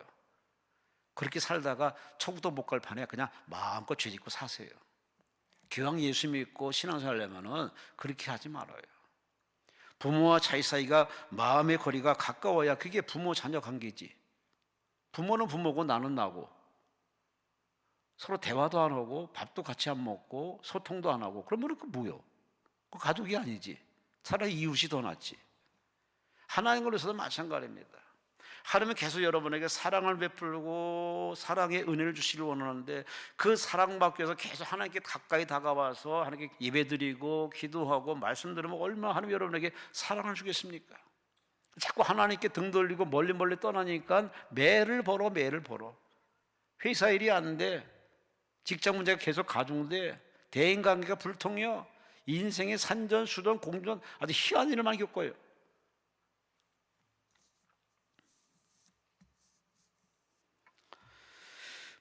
그렇게 살다가 천국도 못 갈 판에 그냥 마음껏 죄 짓고 사세요. 기왕 예수 믿고 신앙생활 하려면은 그렇게 하지 말아요. 부모와 자식 사이가 마음의 거리가 가까워야 그게 부모 자녀 관계지. 부모는 부모고 나는 나고 서로 대화도 안 하고 밥도 같이 안 먹고 소통도 안 하고 그러면 그 뭐요? 그 가족이 아니지. 차라리 이웃이 더 낫지. 하나님으로서도 마찬가지입니다. 하나님은 계속 여러분에게 사랑을 베풀고 사랑의 은혜를 주시길 원하는데 그 사랑받기 위해서 계속 하나님께 가까이 다가와서 하나님께 예배드리고 기도하고 말씀 들으면 얼마나 하나님 여러분에게 사랑을 주겠습니까? 자꾸 하나님께 등 돌리고 멀리 떠나니까 매를 벌어. 회사 일이 안 돼. 직장 문제가 계속 가중돼. 대인관계가 불통해요. 인생의 산전수전 공전 아주 희한한 일을 많이 겪어요.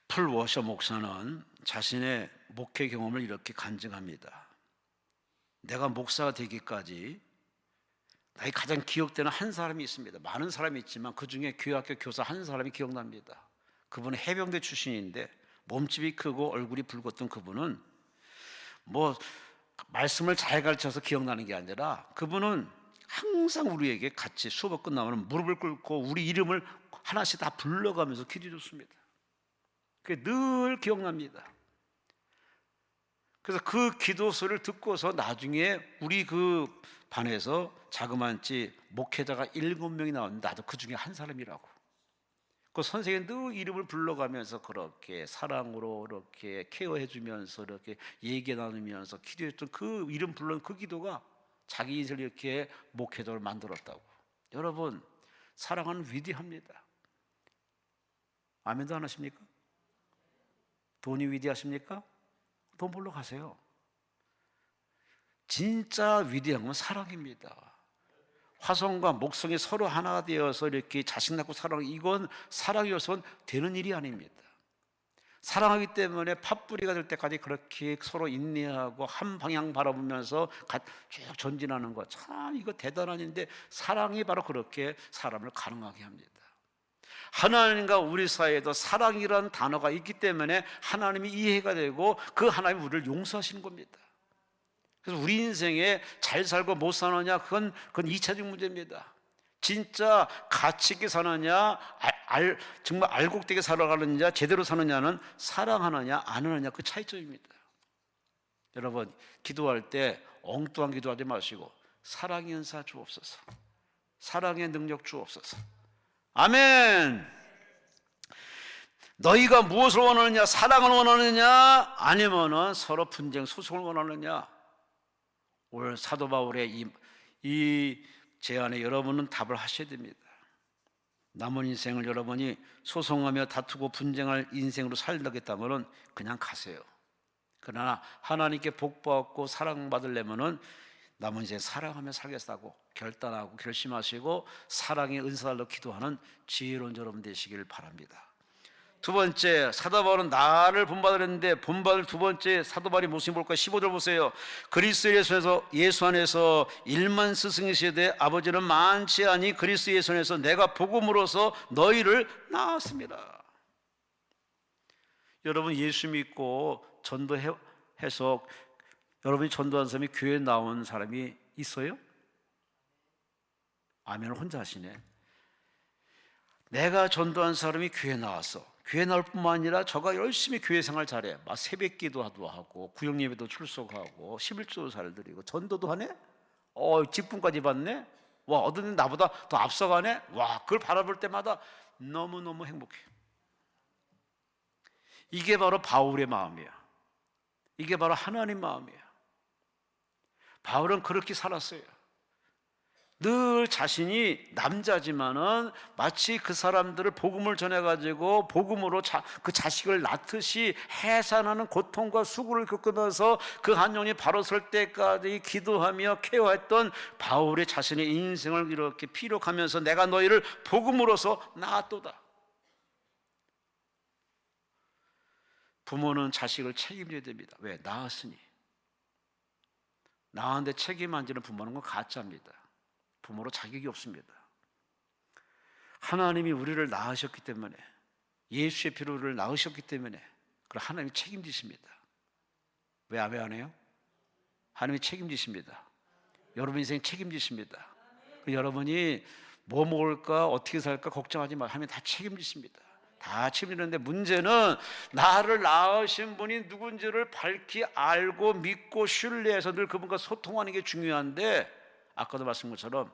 풀 워셔 목사는 자신의 목회 경험을 이렇게 간증합니다. 내가 목사가 되기까지 나의 가장 기억되는 한 사람이 있습니다. 많은 사람이 있지만 그 중에 교회학교 교사 한 사람이 기억납니다. 그분은 해병대 출신인데 몸집이 크고 얼굴이 붉었던 그분은 말씀을 잘 가르쳐서 기억나는 게 아니라 그분은 항상 우리에게 같이 수업 끝나면 무릎을 꿇고 우리 이름을 하나씩 다 불러가면서 기도해 줬습니다. 그게 늘 기억납니다. 그래서 그 기도 소리를 듣고서 나중에 우리 그 반에서 자그만치 목회자가 7명이 나왔는데 나도 그 중에 한 사람이라고. 그 선생님이 늘 이름을 불러가면서 그렇게 사랑으로 이렇게 케어해 주면서 이렇게 얘기 나누면서 기도했던 그 이름 불러는 그 기도가 자기 인생을 이렇게 목회자로 만들었다고. 여러분, 사랑은 위대합니다. 아멘도 안 하십니까? 돈이 위대하십니까? 돈 벌러 가세요. 진짜 위대한 건 사랑입니다. 화성과 목성이 서로 하나 되어서 이렇게 자식 낳고 살아가는, 이건 사랑이어서는 되는 일이 아닙니다. 사랑하기 때문에 팥뿌리가 될 때까지 그렇게 서로 인내하고 한 방향 바라보면서 쭉 전진하는 것, 참 이거 대단한 일인데, 사랑이 바로 그렇게 사람을 가능하게 합니다. 하나님과 우리 사이에도 사랑이라는 단어가 있기 때문에 하나님이 이해가 되고 그 하나님이 우리를 용서하시는 겁니다. 그래서 우리 인생에 잘 살고 못 사느냐, 그건 2차적 문제입니다. 진짜 가치 있게 사느냐, 정말 알곡되게 살아가느냐, 제대로 사느냐는 사랑하느냐 안 하느냐, 그 차이점입니다. 여러분, 기도할 때 엉뚱한 기도하지 마시고 사랑의 은사 주옵소서, 사랑의 능력 주옵소서. 아멘. 너희가 무엇을 원하느냐? 사랑을 원하느냐? 아니면은 서로 분쟁 소송을 원하느냐? 오늘 사도 바울의 이 제안에 여러분은 답을 하셔야 됩니다. 남은 인생을 여러분이 소송하며 다투고 분쟁할 인생으로 살려겠다면 그냥 가세요. 그러나 하나님께 복받고 사랑받으려면 남은 인생 사랑하며 살겠다고 결단하고 결심하시고 사랑의 은사로 기도하는 지혜로운 여러분 되시길 바랍니다. 두 번째, 사도 바울은 나를 본받으려는데 본받을 두 번째 사도 바울이 무엇을 볼까요? 15절 보세요. 그리스도 예수 안에서 1만 스승이시되 아버지는 많지 아니 그리스도 예수 안에서 내가 복음으로서 너희를 낳았습니다. 여러분, 예수 믿고 전도해서 여러분이 전도한 사람이 교회에 나온 사람이 있어요? 아멘을 혼자 하시네. 내가 전도한 사람이 교회에 나왔어. 교회 나올 뿐만 아니라 저가 열심히 교회 생활 잘해. 막 새벽 기도도 하고 구역예배도 출석하고 11조도 잘 드리고 전도도 하네. 직분까지 받네. 와, 어떤 나보다 더 앞서가네. 와, 그걸 바라볼 때마다 너무너무 행복해. 이게 바로 바울의 마음이야. 이게 바로 하나님 마음이야. 바울은 그렇게 살았어요. 늘 자신이 남자지만은 마치 그 사람들을 복음을 전해가지고 복음으로 그 자식을 낳듯이 해산하는 고통과 수고를 겪으면서 그 한 영혼이 바로 설 때까지 기도하며 케어했던 바울의 자신의 인생을 이렇게 피력하면서 내가 너희를 복음으로서 낳았도다. 부모는 자식을 책임져야 됩니다. 왜? 낳았으니. 낳았는데 책임 안 지는 부모는 건 가짜입니다. 부모로 자격이 없습니다. 하나님이 우리를 낳으셨기 때문에, 예수의 피로 우리를 낳으셨기 때문에 그럼 하나님이 책임지십니다. 왜 안 해요? 하나님이 책임지십니다. 여러분 인생 책임지십니다. 여러분이 뭐 먹을까 어떻게 살까 걱정하지 마. 하나님이 다 책임지십니다. 다 책임지는데 문제는 나를 낳으신 분이 누군지를 밝히 알고 믿고 신뢰해서 늘 그분과 소통하는 게 중요한데, 아까도 말씀한 것처럼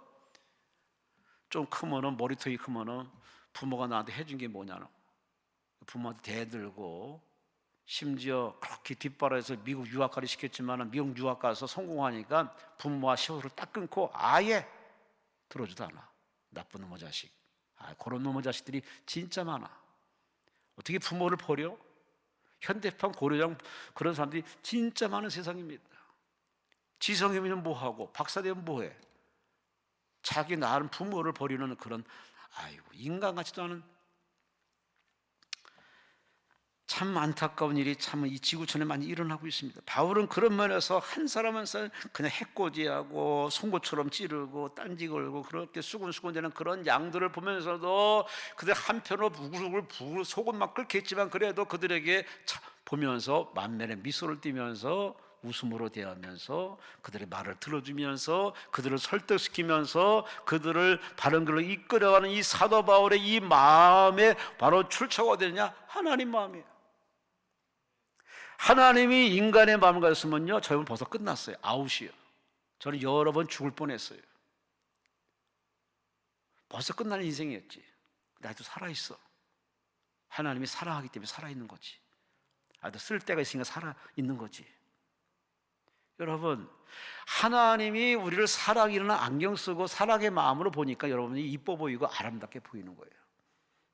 좀 크면은, 머리통이 크면은 부모가 나한테 해준 게 뭐냐는, 부모한테 대들고, 심지어 그렇게 뒷바라에서 미국 유학가를 시켰지만 미국 유학 가서 성공하니까 부모와 시호를 딱 끊고 아예 들어주도 않아. 나쁜 놈의 자식. 그런 놈의 자식들이 진짜 많아. 어떻게 부모를 버려? 현대판 고려장 그런 사람들이 진짜 많은 세상입니다. 지성이면 뭐하고 박사되면 뭐해? 자기 낳은 부모를 버리는 그런, 인간 같지도 않은, 참 안타까운 일이 참 이 지구촌에 많이 일어나고 있습니다. 바울은 그런 면에서 한 사람 한 사람 그냥 해코지하고 송곳처럼 찌르고 딴지 걸고 그렇게 수군수군대는 그런 양들을 보면서도 그들 한편으로 부글부글 속은 막 끓겠지만 그래도 그들에게 보면서 만면에 미소를 띠면서 웃음으로 대하면서 그들의 말을 들어주면서 그들을 설득시키면서 그들을 바른 길로 이끌어가는 이 사도 바울의 이 마음에 바로 출처가 어디냐? 하나님 마음이에요. 하나님이 인간의 마음을 가졌으면요, 저희는 벌써 끝났어요. 아웃이요. 저는 여러 번 죽을 뻔했어요. 벌써 끝나는 인생이었지. 나도 살아있어. 하나님이 사랑하기 때문에 살아있는 거지. 나도 쓸 데가 있으니까 살아있는 거지. 여러분, 하나님이 우리를 사랑이라는 안경 쓰고 사랑의 마음으로 보니까 여러분이 이뻐 보이고 아름답게 보이는 거예요.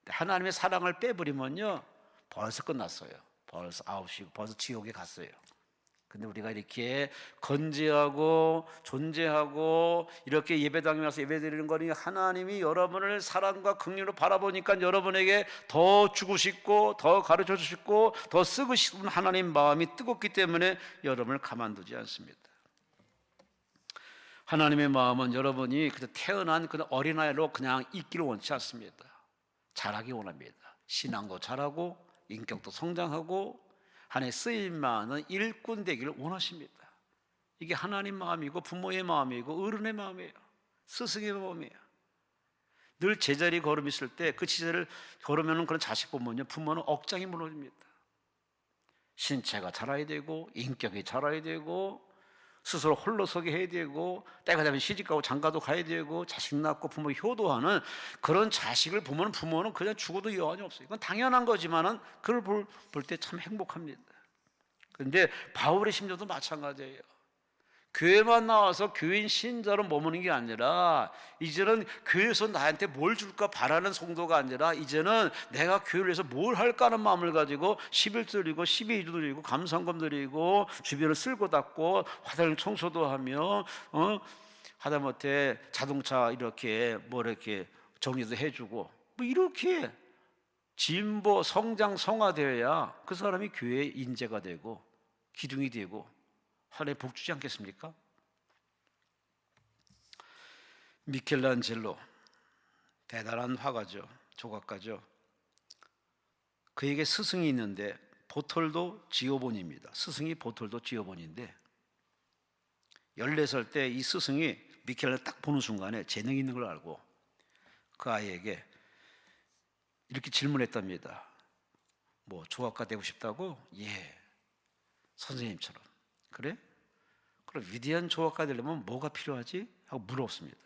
하나님의 사랑을 빼버리면요, 벌써 끝났어요. 벌써 아웃이고 벌써 지옥에 갔어요. 근데 우리가 이렇게 건재하고 존재하고 이렇게 예배당에 와서 예배드리는 거니 하나님이 여러분을 사랑과 긍휼로 바라보니까 여러분에게 더 주고 싶고 더 가르쳐 주시고 더 쓰고 싶은 하나님 마음이 뜨겁기 때문에 여러분을 가만두지 않습니다. 하나님의 마음은 여러분이 그냥 태어난 그 어린아이로 그냥 있기를 원치 않습니다. 자라기 원합니다. 신앙도 자라고 인격도 성장하고 하나님의 쓰임만은 일꾼 되기를 원하십니다. 이게 하나님 마음이고 부모의 마음이고 어른의 마음이에요. 스승의 마음이에요. 늘 제자리 걸음 있을 때 그 제자리를 걸으면 그런 자식 보면요, 부모는 억장이 무너집니다. 신체가 자라야 되고 인격이 자라야 되고 스스로 홀로 서게 해야 되고 때가 되면 시집가고 장가도 가야 되고 자식 낳고 부모 효도하는 그런 자식을 보면 부모는 그냥 죽어도 여한이 없어요. 이건 당연한 거지만은 그걸 볼 때 참 행복합니다. 그런데 바울의 심정도 마찬가지예요. 교회만 나와서 교인 신자로 머무는 게 아니라 이제는 교회에서 나한테 뭘 줄까 바라는 성도가 아니라 이제는 내가 교회를 위해서 뭘 할까 하는 마음을 가지고 11 드리고 12도 드리고 감사금 드리고 주변을 쓸고 닦고 화장실 청소도 하며 하다못해 자동차 이렇게 정리도 해주고 이렇게 진보 성장 성화되어야 그 사람이 교회의 인재가 되고 기둥이 되고 하나님 복 주지 않겠습니까? 미켈란젤로 대단한 화가죠. 조각가죠. 그에게 스승이 있는데 보톨도 지오본입니다. 스승이 보톨도 지오본인데 14살 때 이 스승이 미켈란젤을 딱 보는 순간에 재능이 있는 걸 알고 그 아이에게 이렇게 질문했답니다. 뭐 조각가 되고 싶다고? 예, 선생님처럼. 그래? 그럼 위대한 조각가 되려면 뭐가 필요하지? 하고 물었습니다.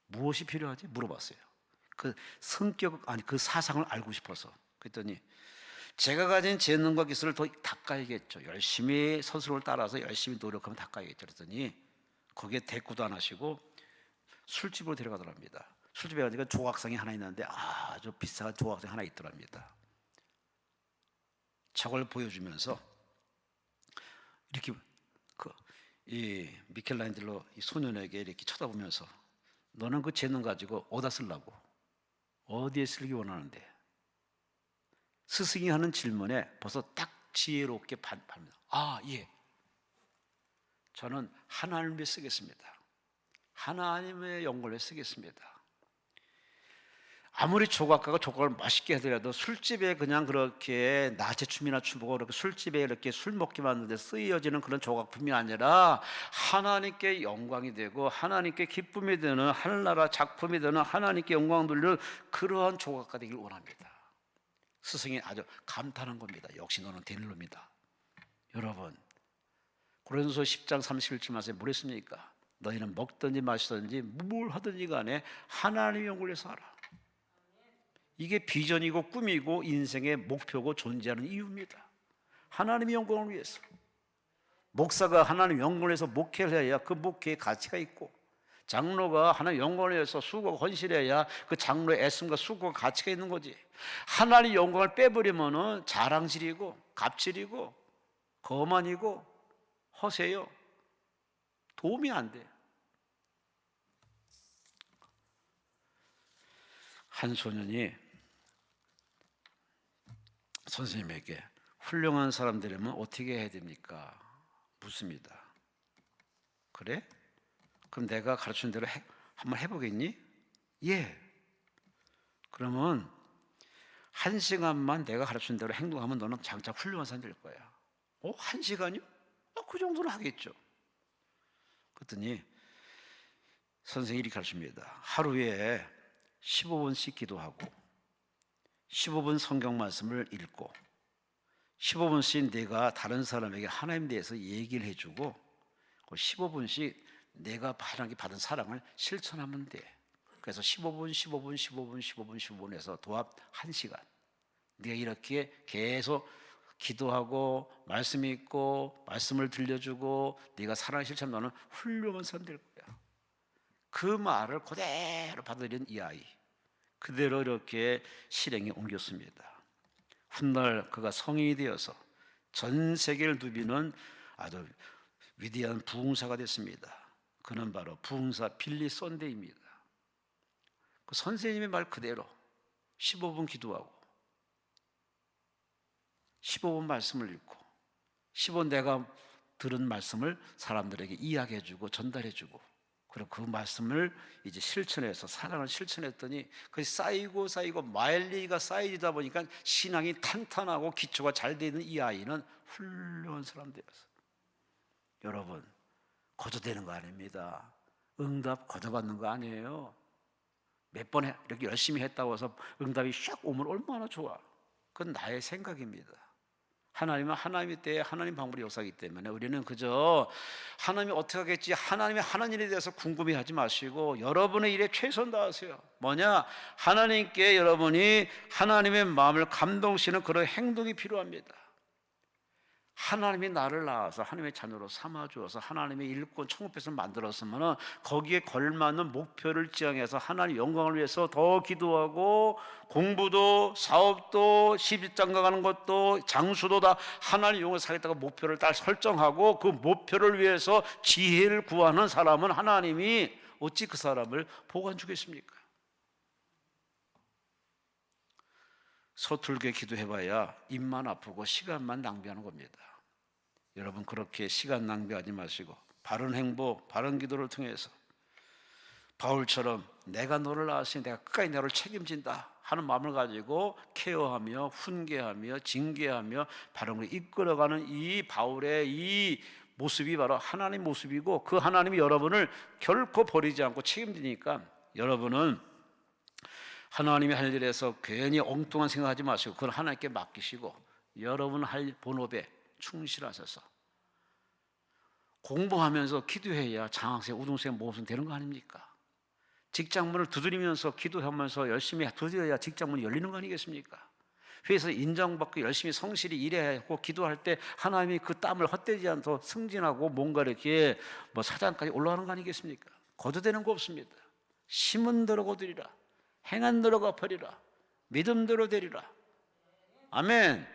무엇이 필요하지? 물어봤어요. 그 성격, 아니 그 사상을 알고 싶어서. 그랬더니 제가 가진 재능과 기술을 더 닦아야겠죠. 열심히 선수를 따라서 열심히 노력하면 닦아야겠죠. 그랬더니 거기에 대꾸도 안 하시고 술집으로 데려가더랍니다. 술집에 가니까 조각상이 하나 있는데 아주 비싼 조각상이 하나 있더랍니다. 저걸 보여주면서 이렇게 이 미켈란젤로 이 소년에게 이렇게 쳐다보면서 너는 그 재능 가지고 어디다 쓰려고? 어디에 쓰기 원하는데? 스승이 하는 질문에 벌써 딱 지혜롭게 반합니다. 아, 예. 저는 하나님을 위해 쓰겠습니다. 하나님의 영광을 위해 쓰겠습니다. 아무리 조각가가 조각을 맛있게 하더라도 술집에 그냥 그렇게 낮에 춤이나 춰보고 그렇게 술집에 이렇게 술 먹기만 하는데 쓰여지는 그런 조각품이 아니라 하나님께 영광이 되고 하나님께 기쁨이 되는 하늘나라 작품이 되는 하나님께 영광 돌리는 그러한 조각가 되길 원합니다. 스승이 아주 감탄한 겁니다. 역시 너는 될 놈이다. 여러분, 고린도서 10장 31절 말씀에 뭐랬습니까? 너희는 먹든지 마시든지 뭘 하든지 간에 하나님의 영광을 위해서 하라. 이게 비전이고 꿈이고 인생의 목표고 존재하는 이유입니다. 하나님의 영광을 위해서. 목사가 하나님의 영광을 위해서 목회를 해야 그 목회에 가치가 있고 장로가 하나님의 영광을 위해서 수고하고 헌신해야 그 장로의 애씀과 수고가 가치가 있는 거지. 하나님의 영광을 빼버리면 자랑질이고 갑질이고 거만이고 허세요. 도움이 안 돼. 한 소년이 선생님에게 훌륭한 사람 되려면 어떻게 해야 됩니까? 묻습니다. 그래? 그럼 내가 가르친 대로 한번 해보겠니? 예. 그러면 1시간만 내가 가르친 대로 행동하면 너는 장차 훌륭한 사람 될 거야. 1시간이요? 그 정도는 하겠죠. 그랬더니 선생님이 이렇게 하십니다. 하루에 15분씩 기도하고 15분 성경 말씀을 읽고 15분씩 내가 다른 사람에게 하나님에 대해서 얘기를 해주고 15분씩 내가 받은 사랑을 실천하면 돼. 그래서 15분, 15분, 15분, 15분, 15분에서 도합 1시간. 네가 이렇게 계속 기도하고 말씀 읽고 말씀을 들려주고 네가 사랑을 실천하면 훌륭한 사람 될 거야. 그 말을 그대로 받아들인 이 아이, 그대로 이렇게 실행에 옮겼습니다. 훗날 그가 성인이 되어서 전 세계를 누비는 아주 위대한 부흥사가 됐습니다. 그는 바로 부흥사 빌리 썬데이입니다. 그 선생님의 말 그대로 15분 기도하고 15분 말씀을 읽고 15분 내가 들은 말씀을 사람들에게 이야기해주고 전달해주고, 그리고 그 말씀을 이제 실천해서 사랑을 실천했더니 그게 쌓이고 마일리가 쌓이다 보니까 신앙이 탄탄하고 기초가 잘 되는 이 아이는 훌륭한 사람 되었어요. 여러분, 거저되는 거 아닙니다. 응답 거저받는 거 아니에요. 몇 번 이렇게 열심히 했다고 해서 응답이 샥 오면 얼마나 좋아. 그건 나의 생각입니다. 하나님은 하나님의 때에 하나님 방법이 역사하기 때문에 우리는 그저 하나님이 어떻게 하겠지, 하나님이 하는 일에 대해서 궁금해하지 마시고 여러분의 일에 최선 다하세요. 뭐냐? 하나님께 여러분이 하나님의 마음을 감동시키는 그런 행동이 필요합니다. 하나님이 나를 낳아서 하나님의 자녀로 삼아주어서 하나님의 일꾼 천국에서 만들었으면 거기에 걸맞는 목표를 지향해서 하나님 영광을 위해서 더 기도하고 공부도 사업도 시집장가 가는 것도 장수도 다 하나님 용을 살겠다고 목표를 딱 설정하고 그 목표를 위해서 지혜를 구하는 사람은 하나님이 어찌 그 사람을 보관 주겠습니까? 서툴게 기도해봐야 입만 아프고 시간만 낭비하는 겁니다. 여러분, 그렇게 시간 낭비하지 마시고 바른 행보, 바른 기도를 통해서 바울처럼 내가 너를 낳았으니 내가 끝까지 너를 책임진다 하는 마음을 가지고 케어하며 훈계하며 징계하며 바른 걸 이끌어가는 이 바울의 이 모습이 바로 하나님 모습이고, 그 하나님이 여러분을 결코 버리지 않고 책임지니까 여러분은 하나님이 할 일에서 괜히 엉뚱한 생각하지 마시고 그걸 하나님께 맡기시고 여러분 할 본업에 충실하셔서 공부하면서 기도해야 장학생, 우등생, 모범생 되는 거 아닙니까? 직장문을 두드리면서 기도하면서 열심히 두드려야 직장문이 열리는 거 아니겠습니까? 회사에서 인정받고 열심히 성실히 일해야 하고 기도할 때 하나님이 그 땀을 헛되지 않도록 승진하고 뭔가 이렇게 사장까지 올라가는 거 아니겠습니까? 거두되는 거 없습니다. 심은 대로 거두리라, 행한 대로 갚으리라, 믿음대로 되리라. 아멘.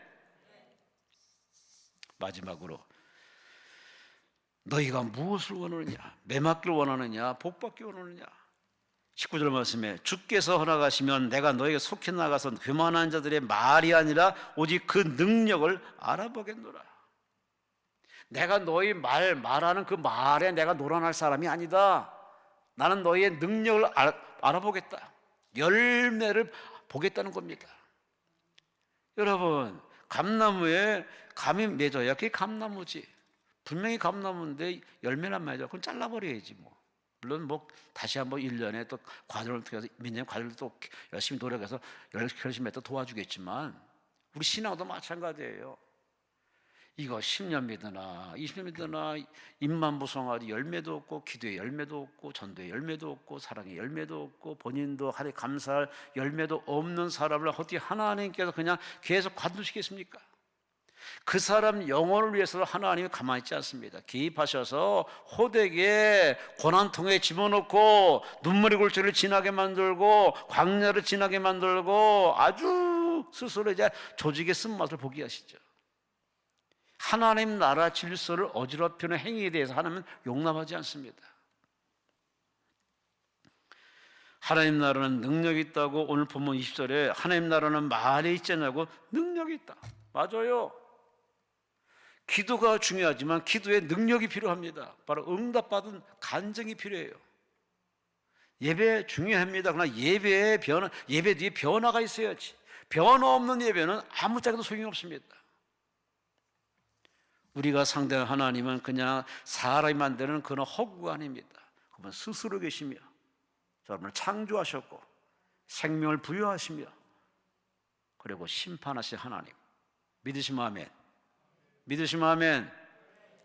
마지막으로 너희가 무엇을 원하느냐? 매맞기를 원하느냐? 복받기 원하느냐? 19절 말씀에 주께서 허락하시면 내가 너에게 속히 나가서 교만한 자들의 말이 아니라 오직 그 능력을 알아보겠노라. 내가 너희 말하는 그 말에 내가 노란할 사람이 아니다. 나는 너희의 능력을 알아보겠다. 열매를 보겠다는 겁니다. 여러분, 감나무에 감이 맺어야 그게 감나무지. 분명히 감나무인데 열매는 맺어. 그건 잘라버려야지 뭐. 물론 다시 한번 1년에 또 과정을 통해서 민间과정을 또 열심히 노력해서 열심히 했다 도와주겠지만 우리 신앙도 마찬가지예요. 이거 10년 믿으나 20년 믿으나 입만 부성하지 열매도 없고 기도에 열매도 없고 전도에 열매도 없고 사랑에 열매도 없고 본인도 하나님 감사할 열매도 없는 사람을 어떻게 하나님께서 그냥 계속 관두시겠습니까? 그 사람 영혼을 위해서 하나님이 가만히 있지 않습니다. 개입하셔서 호되게 고난통에 집어넣고 눈물의 골짜기를 지나게 만들고 광야를 지나게 만들고 아주 스스로 이제 조직의 쓴맛을 보게 하시죠. 하나님 나라 질서를 어지럽히는 행위에 대해서 하나님은 용납하지 않습니다. 하나님 나라는 능력이 있다고 오늘 본문 20절에 하나님 나라는 말에 있지 않냐고 능력이 있다. 맞아요. 기도가 중요하지만 기도에 능력이 필요합니다. 바로 응답받은 간증이 필요해요. 예배 중요합니다. 그러나 예배 뒤에 변화가 있어야지. 변화 없는 예배는 아무짝에도 소용이 없습니다. 우리가 상대한 하나님은 그냥 사람이 만드는 그런 허구가 아닙니다. 그분 스스로 계시며 여러분을 창조하셨고 생명을 부여하시며 그리고 심판하신 하나님. 믿으시면 아멘. 믿으시면 아멘.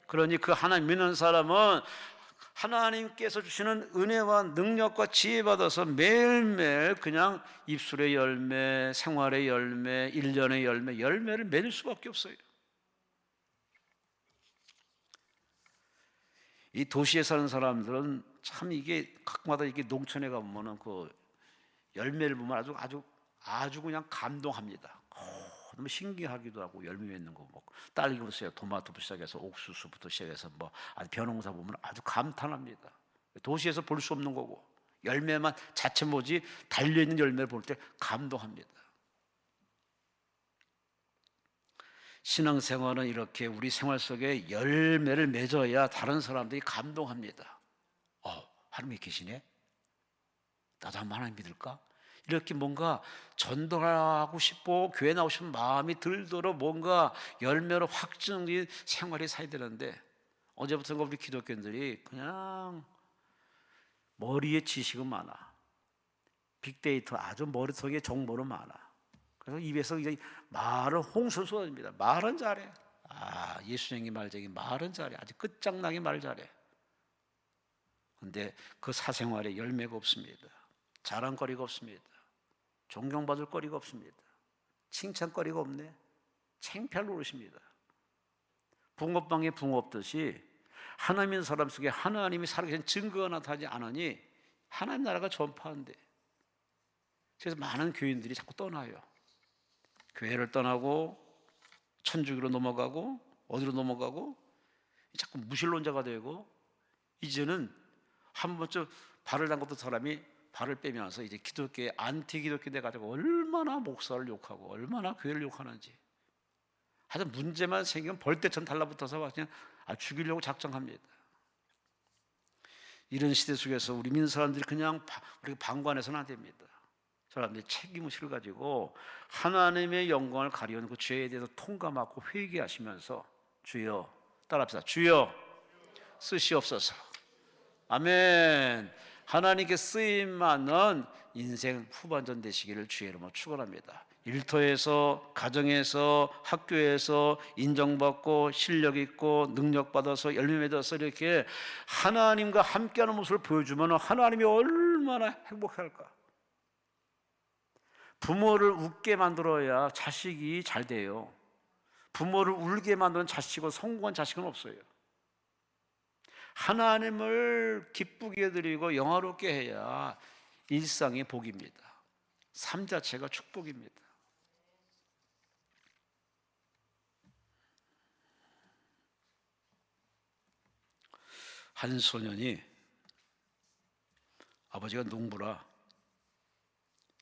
그러니 그 하나님 믿는 사람은 하나님께서 주시는 은혜와 능력과 지혜 받아서 매일매일 그냥 입술의 열매, 생활의 열매, 일년의 열매, 열매를 맺을 수밖에 없어요. 이 도시에 사는 사람들은 참 이게 각마다 이게 농촌에 가보면은 그 열매를 보면 아주 그냥 감동합니다. 너무 신기하기도 하고 열매 맺는 거 먹고 딸기부터 시작해서 토마토부터 시작해서 옥수수부터 시작해서 뭐 아주 벼농사 보면 아주 감탄합니다. 도시에서 볼 수 없는 거고 열매만 자체 뭐지 달려있는 열매를 볼 때 감동합니다. 신앙생활은 이렇게 우리 생활 속에 열매를 맺어야 다른 사람들이 감동합니다. 하나님이 계시네? 나도 한번 하나님 믿을까? 이렇게 뭔가 전도하고 싶고 교회 나오고 싶은 마음이 들도록 뭔가 열매로 확증이 생활이 사야 되는데 어제부터 우리 기독교인들이 그냥 머리에 지식은 많아. 빅데이터 아주 머릿속에 정보는 많아. 그래서 입에서 이제 말은 홍수 쏟아집니다. 말은 잘해. 예수님이 말쟁이 말은 잘해. 아주 끝장나게 말 잘해. 근데 그 사생활에 열매가 없습니다. 자랑거리가 없습니다. 존경받을 거리가 없습니다. 칭찬거리가 없네. 창피할 노릇입니다. 붕어빵에 붕어 없듯이 하나님의 사람 속에 하나님이 살아계신 증거가 나타나지 않으니 하나님 나라가 전파한대. 그래서 많은 교인들이 자꾸 떠나요. 교회를 떠나고 천주교로 넘어가고 어디로 넘어가고 자꾸 무신론자가 되고 이제는 한 번쯤 발을 담궜던 사람이 발을 빼면서 이제 기독교의 안티 기독교 돼가지고 얼마나 목사를 욕하고 얼마나 교회를 욕하는지 하여튼 문제만 생기면 벌떼처럼 달라붙어서 그냥 죽이려고 작정합니다. 이런 시대 속에서 우리 믿는 사람들이 그냥 우리가 방관해서는 안 됩니다. 사람들이 책임의식을 가지고 하나님의 영광을 가리우는 그 죄에 대해서 통감하고 회개하시면서 주여 따라합시다. 주여 쓰시옵소서. 아멘. 하나님께 쓰임받는 인생 후반전 되시기를 주의 이름으로 축원합니다. 일터에서 가정에서 학교에서 인정받고 실력 있고 능력 받아서 열매 맺어서 이렇게 하나님과 함께하는 모습을 보여주면 하나님이 얼마나 행복할까. 부모를 웃게 만들어야 자식이 잘 돼요. 부모를 울게 만드는 자식은 성공한 자식은 없어요. 하나님을 기쁘게 해드리고 영화롭게 해야 일상의 복입니다. 삶 자체가 축복입니다. 한 소년이 아버지가 농부라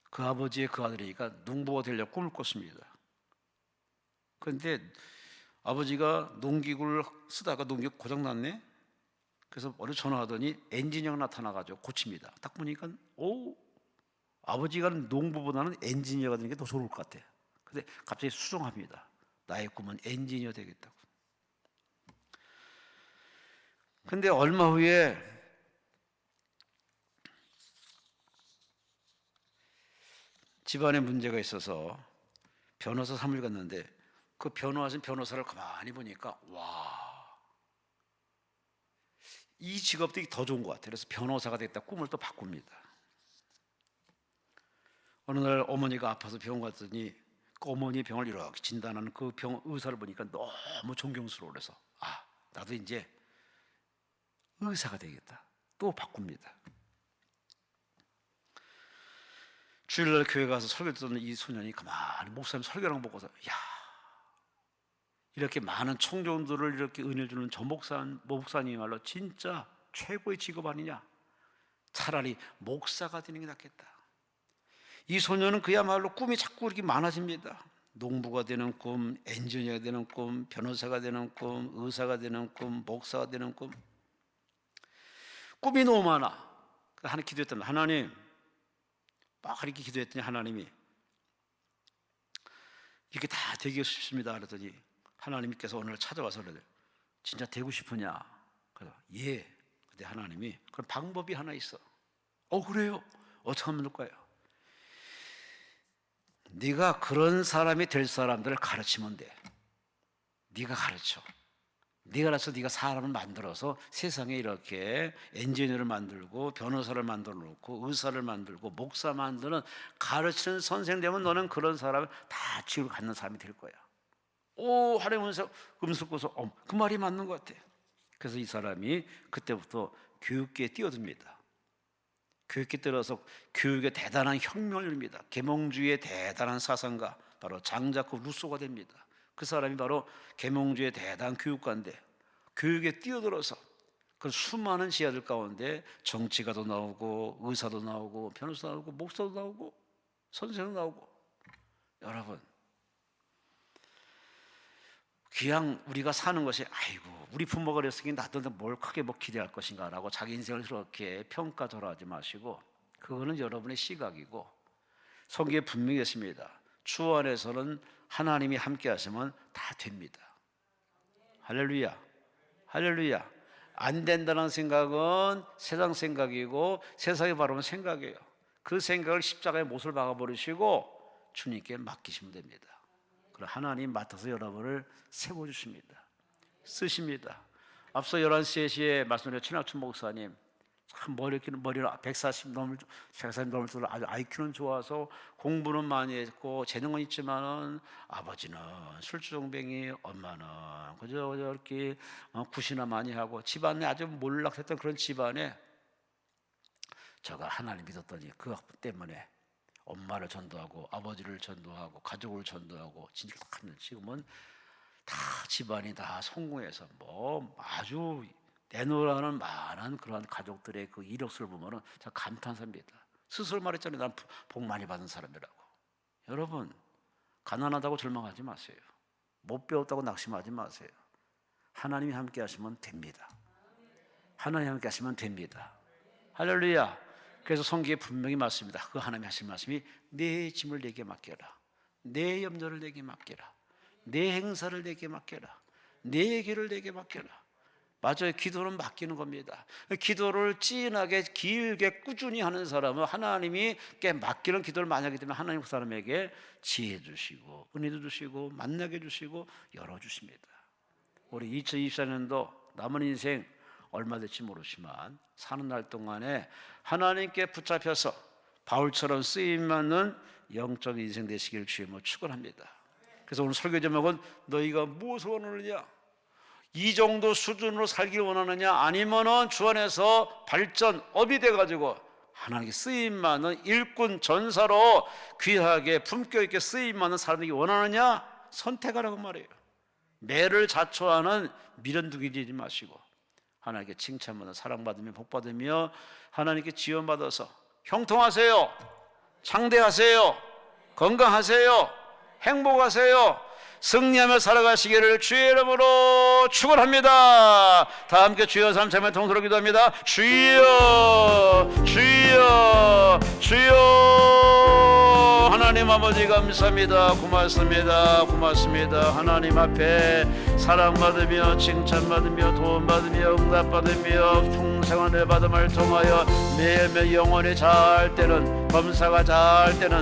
그 아버지의 그 아들이니까 농부가 되려고 꿈을 꿨습니다. 그런데 아버지가 농기구를 쓰다가 농기구 고장났네? 그래서 어느 전화하더니 엔지니어가 나타나가지고 고칩니다. 딱 보니까 아버지가 농부보다는 엔지니어가 되는 게 더 좋을 것 같아. 근데 갑자기 수정합니다. 나의 꿈은 엔지니어 되겠다고. 근데 얼마 후에 집안에 문제가 있어서 변호사 사무실 갔는데 그 변호하신 변호사를 가만히 보니까 이 직업도 더 좋은 것 같아요. 그래서 변호사가 됐다 꿈을 또 바꿉니다. 어느 날 어머니가 아파서 병원 갔더니 그 어머니 병을 이렇게 진단하는 그 병 의사를 보니까 너무 존경스러워. 그래서 나도 이제 의사가 되겠다. 또 바꿉니다. 주일날 교회 가서 설교 듣는 이 소년이 가만히 목사님 설교랑 보고서 이렇게 많은 청중들을 이렇게 은혜를 주는 저 목사님이 말로 진짜 최고의 직업 아니냐. 차라리 목사가 되는 게 낫겠다. 이 소년은 그야말로 꿈이 자꾸 이렇게 많아집니다. 농부가 되는 꿈, 엔지니어가 되는 꿈, 변호사가 되는 꿈, 의사가 되는 꿈, 목사가 되는 꿈. 꿈이 너무 많아. 하나님 기도했더니 하나님 막 이렇게 기도했더니 하나님이 이렇게 다 되게 싶습니다. 그랬더니 하나님께서 오늘 찾아와서 그래요. 진짜 되고 싶으냐? 그래서 예. 근데 하나님이 그럼 방법이 하나 있어. 그래요? 어떻게 하면 될까요? 네가 그런 사람이 될 사람들을 가르치면 돼. 네가 가르쳐. 네가 사람을 만들어서 세상에 이렇게 엔지니어를 만들고 변호사를 만들어 놓고 의사를 만들고 목사 만드는 가르치는 선생 되면 너는 그런 사람을 다 지혜를 갖는 사람이 될 거야. 하나님은 음습고서 그 말이 맞는 것 같아. 그래서 이 사람이 그때부터 교육계에 뛰어듭니다. 교육계에 들어서 교육의 대단한 혁명을 이룹니다. 계몽주의의 대단한 사상가 바로 장자크 루소가 됩니다. 그 사람이 바로 계몽주의의 대단한 교육가인데 교육에 뛰어들어서 그 수많은 지하들 가운데 정치가도 나오고 의사도 나오고 변호사도 나오고 목사도 나오고 선생도 나오고. 여러분, 그냥 우리가 사는 것이 우리 부모가 그랬으니 나도 뭘 크게 기대할 것인가 라고 자기 인생을 그렇게 평가절하지 마시고, 그거는 여러분의 시각이고 성경에 분명히 있습니다. 주 안에서는 하나님이 함께 하시면 다 됩니다. 할렐루야, 할렐루야. 안 된다는 생각은 세상 생각이고 세상이 바라보는 생각이에요. 그 생각을 십자가에 못을 박아버리시고 주님께 맡기시면 됩니다. 그럼 하나님 맡아서 여러분을 세워주십니다. 쓰십니다. 앞서 11시 3시에 말씀드린 최낙춘 목사님, 참 머리는 140 넘을 정도 아주 IQ는 좋아서 공부는 많이 했고 재능은 있지만은 아버지는 술주정뱅이, 엄마는 그저 이렇게 굿이나 많이 하고 집안에 아주 몰락했던 그런 집안에 제가 하나님 믿었더니 그 때문에 엄마를 전도하고 아버지를 전도하고 가족을 전도하고 진실하면 지금은 다 집안이 다 성공해서 아주 내놓으라는 많은 그러한 가족들의 그 이력서를 보면은 참 감탄합니다. 스스로 말했잖아요. 난 복 많이 받은 사람이라고. 여러분, 가난하다고 절망하지 마세요. 못 배웠다고 낙심하지 마세요. 하나님이 함께 하시면 됩니다. 하나님이 함께 하시면 됩니다. 할렐루야. 그래서 성경에 분명히 맞습니다. 그 하나님이 하신 말씀이 내 짐을 내게 맡겨라. 내 염려를 내게 맡겨라. 내 행사를 내게 맡겨라. 내 길을 내게 맡겨라. 맞아요. 기도는 맡기는 겁니다. 기도를 진하게 길게 꾸준히 하는 사람은 하나님이 맡기는 기도를 많이 하기 때문에 하나님 그 사람에게 지혜 주시고 은혜도 주시고 만나게 주시고 열어주십니다. 우리 2024년도 남은 인생 얼마 될지 모르지만 사는 날 동안에 하나님께 붙잡혀서 바울처럼 쓰임받는 영적 인생 되시길 주님으로 축원합니다. 그래서 오늘 설교 제목은 너희가 무엇을 원하느냐, 이 정도 수준으로 살길 원하느냐, 아니면은 주 안에서 발전 업이 돼가지고 하나님께 쓰임받는 일꾼 전사로 귀하게 품격 있게 쓰임받는 사람들이 원하느냐, 선택하라고 말이에요. 매를 자초하는 미련두기지 마시고 하나님께 칭찬받아 사랑받으며 복받으며 하나님께 지원받아서 형통하세요, 창대하세요, 건강하세요, 행복하세요, 승리하며 살아가시기를 주의 이름으로 축원합니다. 다 함께 주여 삼창에 통성으로 기도합니다. 주여, 주여, 주여. 하나님 아버지 감사합니다. 고맙습니다. 고맙습니다. 하나님 앞에 사랑받으며 칭찬받으며 도움받으며 응답받으며 풍성한 은혜받음을 통하여 매일매일 영혼이 잘 때는, 범사가 잘 때는